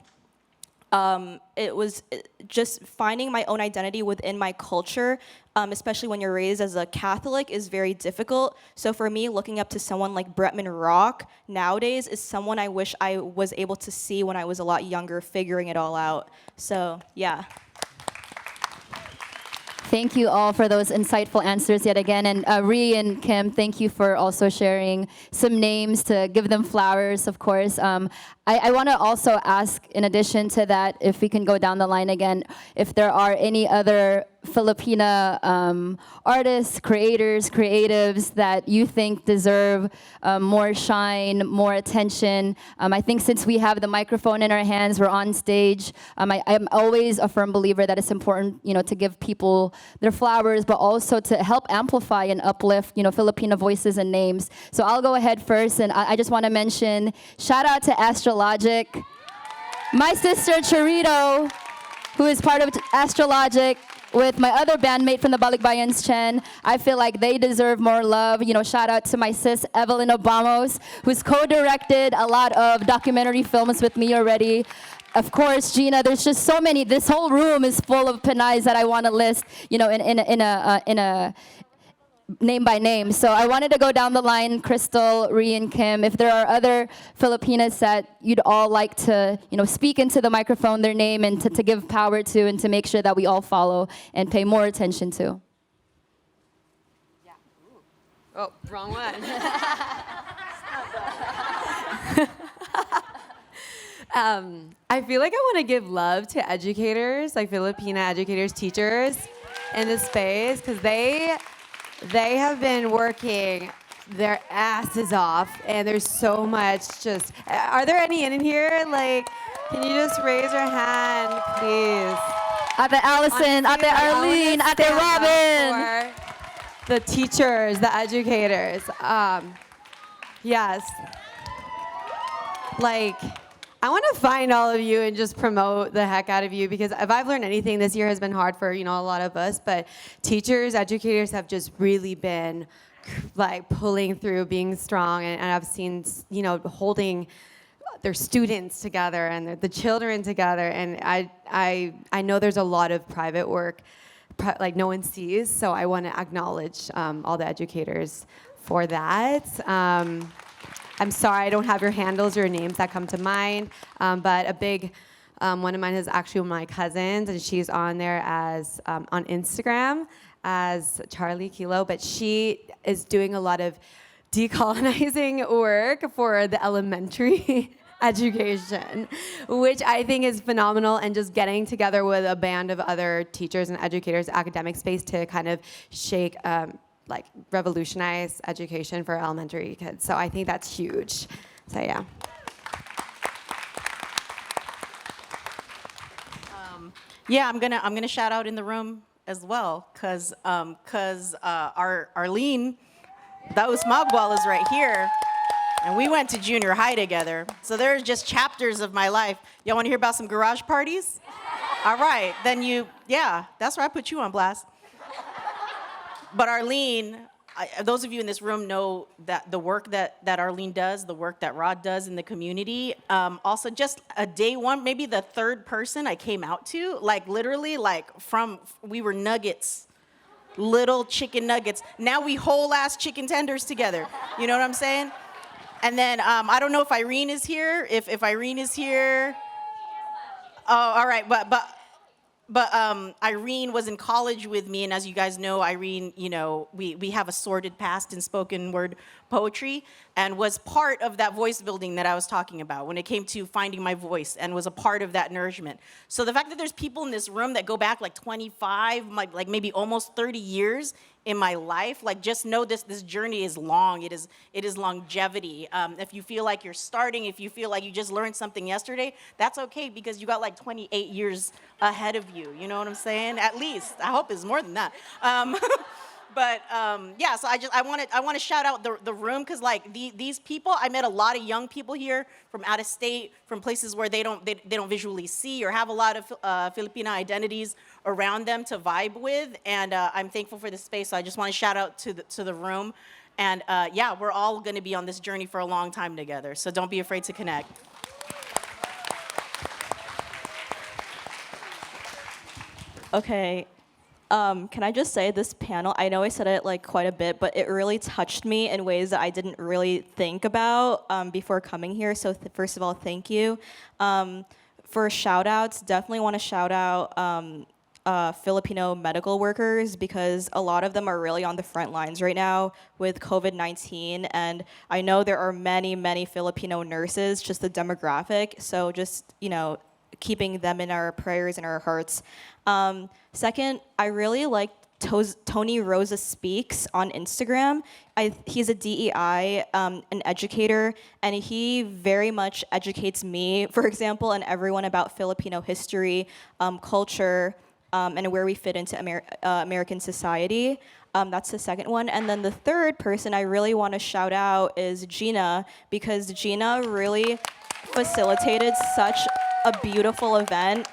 it was just finding my own identity within my culture, especially when you're raised as a Catholic, is very difficult. So for me, looking up to someone like Bretman Rock nowadays is someone I wish I was able to see when I was a lot younger, figuring it all out. So, yeah. Thank you all for those insightful answers yet again. And Ree and Kim, thank you for also sharing some names to give them flowers, of course. I want to also ask, in addition to that, if we can go down the line again, if there are any other Filipina artists, creators, creatives that you think deserve more shine, more attention. I think since we have the microphone in our hands, we're on stage. I'm always a firm believer that it's important, to give people their flowers, but also to help amplify and uplift, Filipino voices and names. So I'll go ahead first, and I just want to mention, shout out to Astrologic, my sister Chorito, who is part of Astrologic, with my other bandmate from the Balikbayans, Chen. I feel like they deserve more love. Shout out to my sis, Evelyn Obamos, who's co-directed a lot of documentary films with me already. Of course, Gina, there's just so many. This whole room is full of Pinays that I want to list, in a name by name. So I wanted to go down the line, Krystle, Ree, and Kim. If there are other Filipinas that you'd all like to, speak into the microphone, their name, and to give power to, and to make sure that we all follow and pay more attention to. Yeah. Oh, wrong one. I feel like I want to give love to educators, like Filipina educators, teachers in this space, because they have been working their asses off, and there's so much just... Are there any in here? Like, can you just raise your hand, please? Ate Allison, Ate Arlene, Ate Robin. For the teachers, the educators. Yes. Like, I want to find all of you and just promote the heck out of you, because if I've learned anything, this year has been hard for, a lot of us, but teachers, educators have just really been like pulling through, being strong, and I've seen, holding their students together and the children together. And I know there's a lot of private work like no one sees, so I want to acknowledge all the educators for that. I'm sorry I don't have your handles or names that come to mind, but a big one of mine is actually one of my cousins, and she's on there as on Instagram as Charlie Kilo, but she is doing a lot of decolonizing work for the elementary education, which I think is phenomenal, and just getting together with a band of other teachers and educators, academic space, to kind of shake, like revolutionize education for elementary kids. So I think that's huge. So yeah. Yeah, I'm gonna shout out in the room as well, cause our Arlene, those Magwal is right here, and we went to junior high together. So there's just chapters of my life. Y'all want to hear about some garage parties? All right, then yeah, that's where I put you on blast. But Arlene, those of you in this room know that the work that Arlene does, the work that Rod does in the community. Also, just a day one, maybe the third person I came out to, like literally, like we were nuggets, little chicken nuggets. Now we whole ass chicken tenders together. You know what I'm saying? And then I don't know if Irene is here. If Irene is here, oh, all right, but Irene was in college with me, and as you guys know, Irene, you know, we have a sordid past in spoken word poetry, and was part of that voice building that I was talking about when it came to finding my voice, and was a part of that nourishment. So the fact that there's people in this room that go back like 25, like maybe almost 30 years in my life, like just know this journey is long. It is longevity. If you feel like you're starting, if you feel like you just learned something yesterday, that's okay, because you got like 28 years ahead of you. You know what I'm saying? At least. I hope it's more than that. But yeah, so I want to shout out the room, because like these people, I met a lot of young people here from out of state, from places where they don't visually see or have a lot of Filipina identities around them to vibe with, and I'm thankful for this space. So I just want to shout out to the room, and yeah, we're all going to be on this journey for a long time together. So don't be afraid to connect. Okay. Can I just say this panel, I know I said it like quite a bit, but it really touched me in ways that I didn't really think about before coming here. So first of all, thank you. For shout outs, definitely want to shout out Filipino medical workers, because a lot of them are really on the front lines right now with COVID-19. And I know there are many, many Filipino nurses, just the demographic. So just, you know, keeping them in our prayers and our hearts. Second, I really like Tony Rosa Speaks on Instagram. He's a DEI, an educator, and he very much educates me, for example, and everyone about Filipino history, culture, and where we fit into American society. That's the second one. And then the third person I really want to shout out is Gina, because Gina really facilitated such a beautiful event.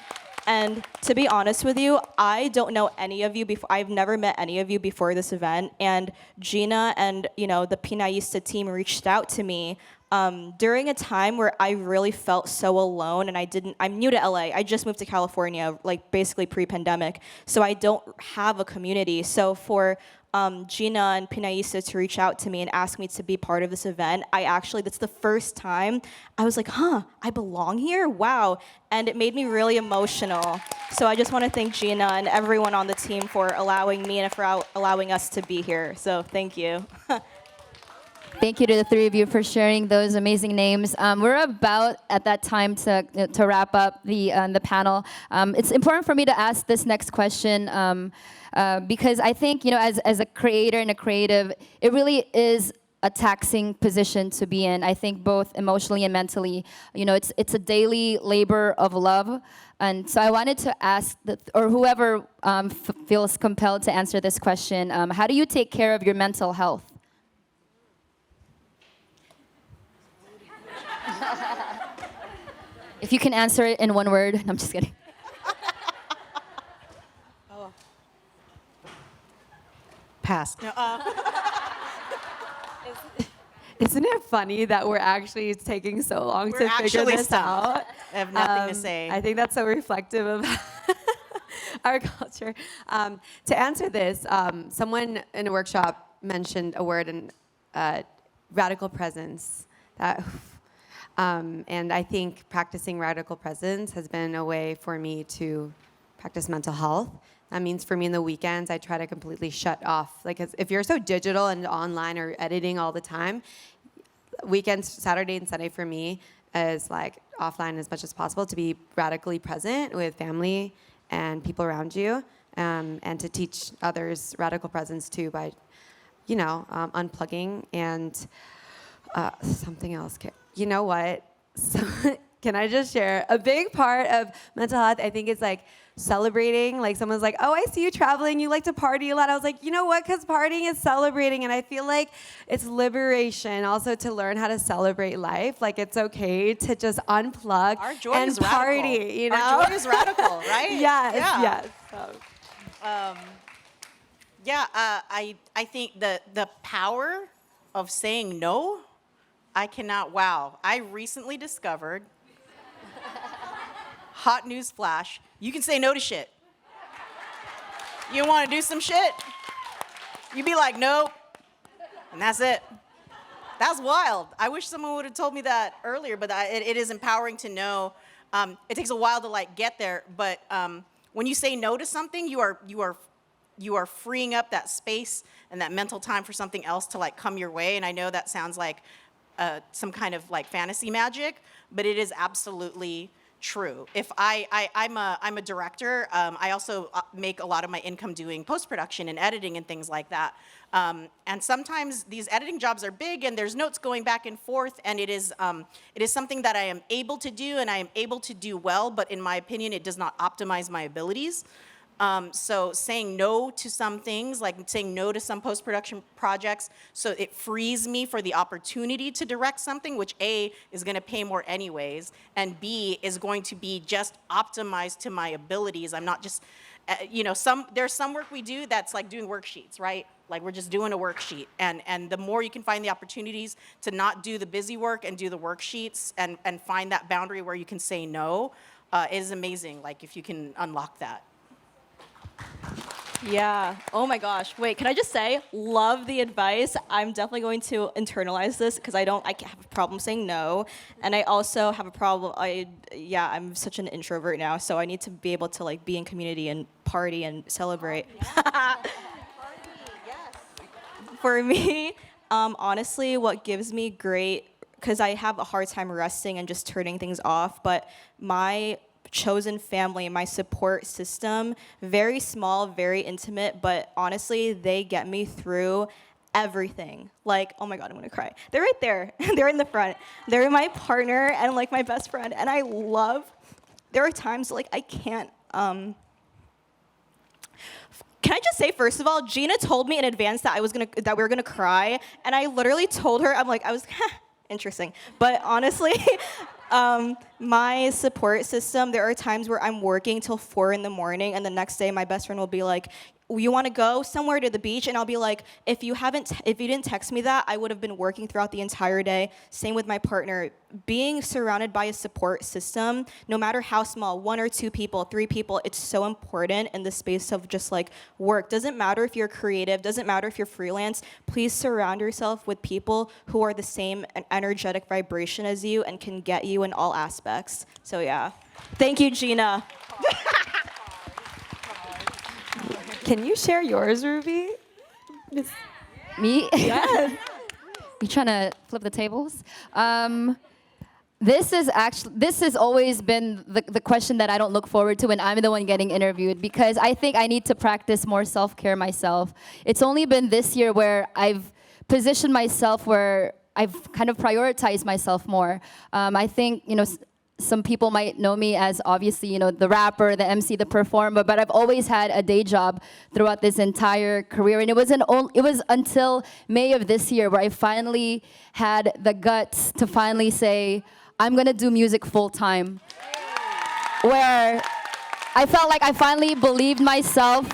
And to be honest with you, I don't know any of you before. I've never met any of you before this event. And Gina and the Pinayista team reached out to me during a time where I really felt so alone. And I'm new to LA. I just moved to California, like basically pre-pandemic. So I don't have a community. So for Gina and Pinayista to reach out to me and ask me to be part of this event, that's the first time I was like, I belong here? Wow. And it made me really emotional. So I just want to thank Gina and everyone on the team for allowing me and for allowing us to be here. So thank you. Thank you to the three of you for sharing those amazing names. We're about at that time to wrap up the panel. It's important for me to ask this next question because I think as a creator and a creative, it really is a taxing position to be in. I think both emotionally and mentally. It's a daily labor of love. And so I wanted to ask, whoever feels compelled to answer this question, how do you take care of your mental health? If you can answer it in one word. No, I'm just kidding. Pass. No, Isn't it funny that we're actually taking so long We're to figure actually this stumped. out? I have nothing to say. I think that's so reflective of our culture. To answer this, someone in a workshop mentioned a word in radical presence. And I think practicing radical presence has been a way for me to practice mental health. That means for me in the weekends, I try to completely shut off. Like, if you're so digital and online or editing all the time, weekends, Saturday and Sunday for me is like offline as much as possible to be radically present with family and people around you, and to teach others radical presence too by, unplugging and something else. You know what? So, can I just share a big part of mental health? I think it's like celebrating. Like, someone's like, "Oh, I see you traveling. You like to party a lot." I was like, you know what? Because partying is celebrating, and I feel like it's liberation also to learn how to celebrate life. Like, it's okay to just unplug Our joy and is party. radical. You know, Our joy is radical, right? Yes. I think the power of saying no, I cannot. Wow, I recently discovered. Hot news flash. You can say no to shit. You want to do some shit? You be like, nope. And that's it. That's wild. I wish someone would have told me that earlier, but it is empowering to know. It takes a while to get there, but when you say no to something, you are freeing up that space and that mental time for something else to come your way. And I know that sounds like some kind of fantasy magic, but it is absolutely true. If I'm a director, I also make a lot of my income doing post-production and editing and things like that. And sometimes these editing jobs are big and there's notes going back and forth, and it is something that I am able to do and I am able to do well, but in my opinion, it does not optimize my abilities. So saying no to some things, like saying no to some post-production projects, so it frees me for the opportunity to direct something, which A, is gonna pay more anyways, and B, is going to be just optimized to my abilities. I'm not just, there's some work we do that's like doing worksheets, right? Like, we're just doing a worksheet. And the more you can find the opportunities to not do the busy work and do the worksheets and find that boundary where you can say no, is amazing, like if you can unlock that. Yeah. Oh my gosh. Wait, can I just say, love the advice. I'm definitely going to internalize this because I have a problem saying no. And I also have a problem, I'm such an introvert now, so I need to be able to be in community and party and celebrate. Party, yes. For me, honestly, what gives me great, because I have a hard time resting and just turning things off, but my chosen family, my support system, very small, very intimate, but honestly, they get me through everything. Like, oh my God, I'm gonna cry. They're right there. They're in the front. They're my partner and my best friend. And there are times I can't, can I just say, first of all, Gina told me in advance that we were gonna cry, and I literally told her, I was interesting. But honestly, my support system, there are times where I'm working till 4 in the morning, and the next day my best friend will be like, you want to go somewhere to the beach? And I'll be like, if you didn't text me that, I would have been working throughout the entire day. Same with my partner. Being surrounded by a support system, no matter how small, 1 or 2 people, 3 people, it's so important in the space of just work. Doesn't matter if you're creative, doesn't matter if you're freelance. Please surround yourself with people who are the same energetic vibration as you and can get you in all aspects. So yeah. Thank you, Gina. Can you share yours, Ruby? Me? Yes. You trying to flip the tables? This has always been the question that I don't look forward to when I'm the one getting interviewed, because I think I need to practice more self-care myself. It's only been this year where I've positioned myself where I've kind of prioritized myself more. I think, some people might know me as obviously, the rapper, the MC, the performer, but I've always had a day job throughout this entire career. And it was until May of this year where I finally had the guts to finally say, I'm gonna do music full time. Where I felt like I finally believed myself,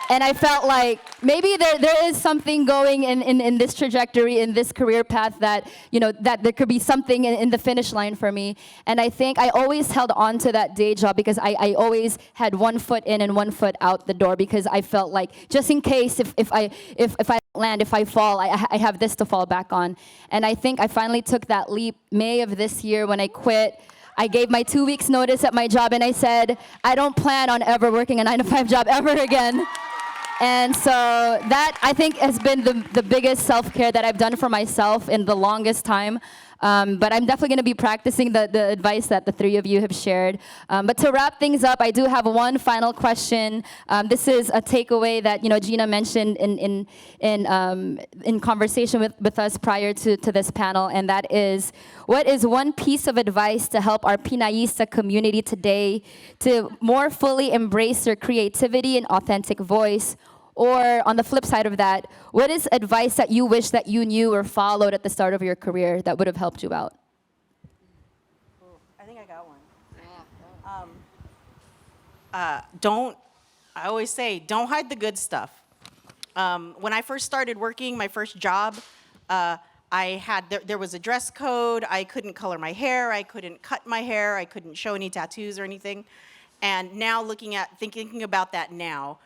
and I felt like maybe there is something going in this trajectory, in this career path that, that there could be something in the finish line for me. And I think I always held on to that day job because I always had one foot in and one foot out the door, because I felt like, just in case if I land, if I fall, I have this to fall back on. And I think I finally took that leap May of this year when I quit. I gave my 2 weeks notice at my job, and I said, I don't plan on ever working a 9-to-5 job ever again. And so that, I think, has been the biggest self-care that I've done for myself in the longest time. But I'm definitely going to be practicing the advice that the three of you have shared. But to wrap things up, I do have one final question. This is a takeaway that Gina mentioned in conversation with us prior to this panel, and that is, what is one piece of advice to help our Pinayista community today to more fully embrace their creativity and authentic voice? Or on the flip side of that, what is advice that you wish that you knew or followed at the start of your career that would have helped you out? I think I got one. I always say, don't hide the good stuff. When I first started working, my first job, there was a dress code. I couldn't color my hair. I couldn't cut my hair. I couldn't show any tattoos or anything. And now thinking about that now,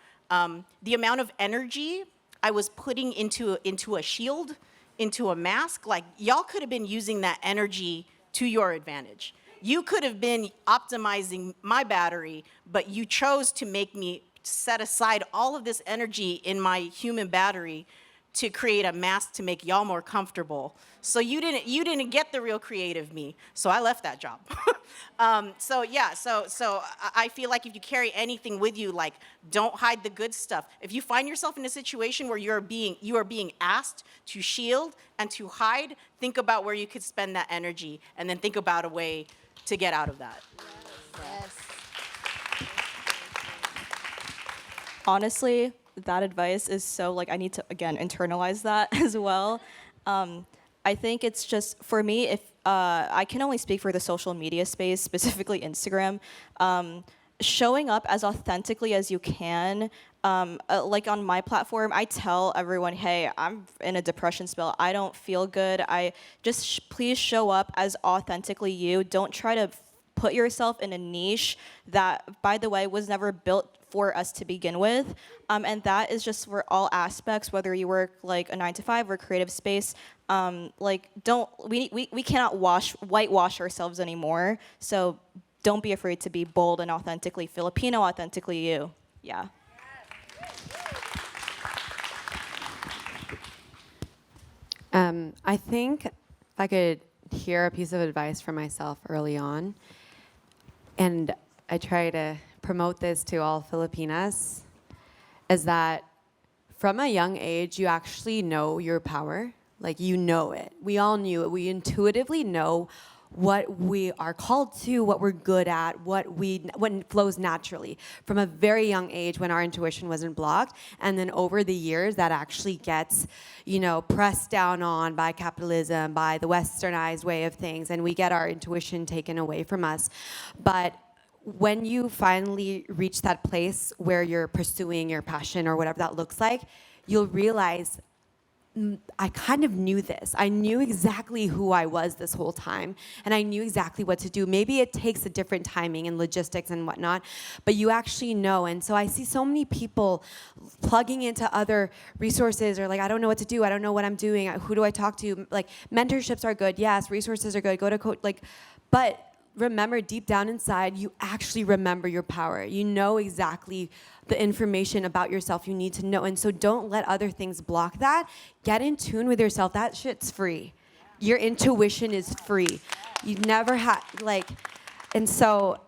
the amount of energy I was putting into a shield, into a mask, like, y'all could have been using that energy to your advantage. You could have been optimizing my battery, but you chose to make me set aside all of this energy in my human battery to create a mask to make y'all more comfortable. So you didn't get the real creative me. So I left that job. So I feel like if you carry anything with you, like, don't hide the good stuff. If you find yourself in a situation where you are being asked to shield and to hide, think about where you could spend that energy, and then think about a way to get out of that. Yes. Honestly, that advice is so, like, I need to, again, internalize that as well. I think it's just, for me, if I can only speak for the social media space, specifically Instagram, showing up as authentically as you can. Like on my platform, I tell everyone, hey, I'm in a depression spell. I don't feel good. Please show up as authentically you. Don't try to put yourself in a niche that, by the way, was never built for us to begin with. And that is just for all aspects, whether you work like a 9-to-5 or creative space. We cannot whitewash ourselves anymore. So don't be afraid to be bold and authentically Filipino, authentically you. Yeah. I think if I could hear a piece of advice for myself early on, and I try to promote this to all Filipinas, is that from a young age, you actually know your power. Like, you know it. We all knew it. We intuitively know what we are called to, what we're good at, what flows naturally from a very young age when our intuition wasn't blocked. And then over the years, that actually gets, pressed down on by capitalism, by the westernized way of things, and we get our intuition taken away from us. But when you finally reach that place where you're pursuing your passion or whatever that looks like, you'll realize, I kind of knew this. I knew exactly who I was this whole time, and I knew exactly what to do. Maybe it takes a different timing and logistics and whatnot, but you actually know. And so I see so many people plugging into other resources, or like, I don't know what to do. I don't know what I'm doing. Who do I talk to? Like, mentorships are good. Yes, resources are good. Go to coach. But remember, deep down inside, you actually remember your power. You know exactly the information about yourself you need to know. And so don't let other things block that. Get in tune with yourself. That shit's free. Your intuition is free. You never had, and so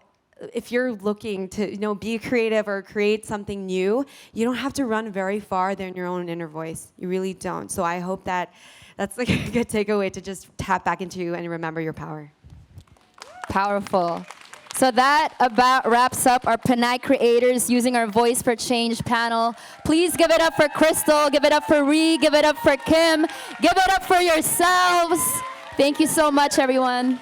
if you're looking to, be creative or create something new, you don't have to run very far than your own inner voice. You really don't. So I hope that's like a good takeaway, to just tap back into you and remember your power. Powerful. So that about wraps up our Pinay Creators Using Our Voice for Change panel. Please give it up for Krystle, give it up for Ree, give it up for Kim, give it up for yourselves. Thank you so much, everyone.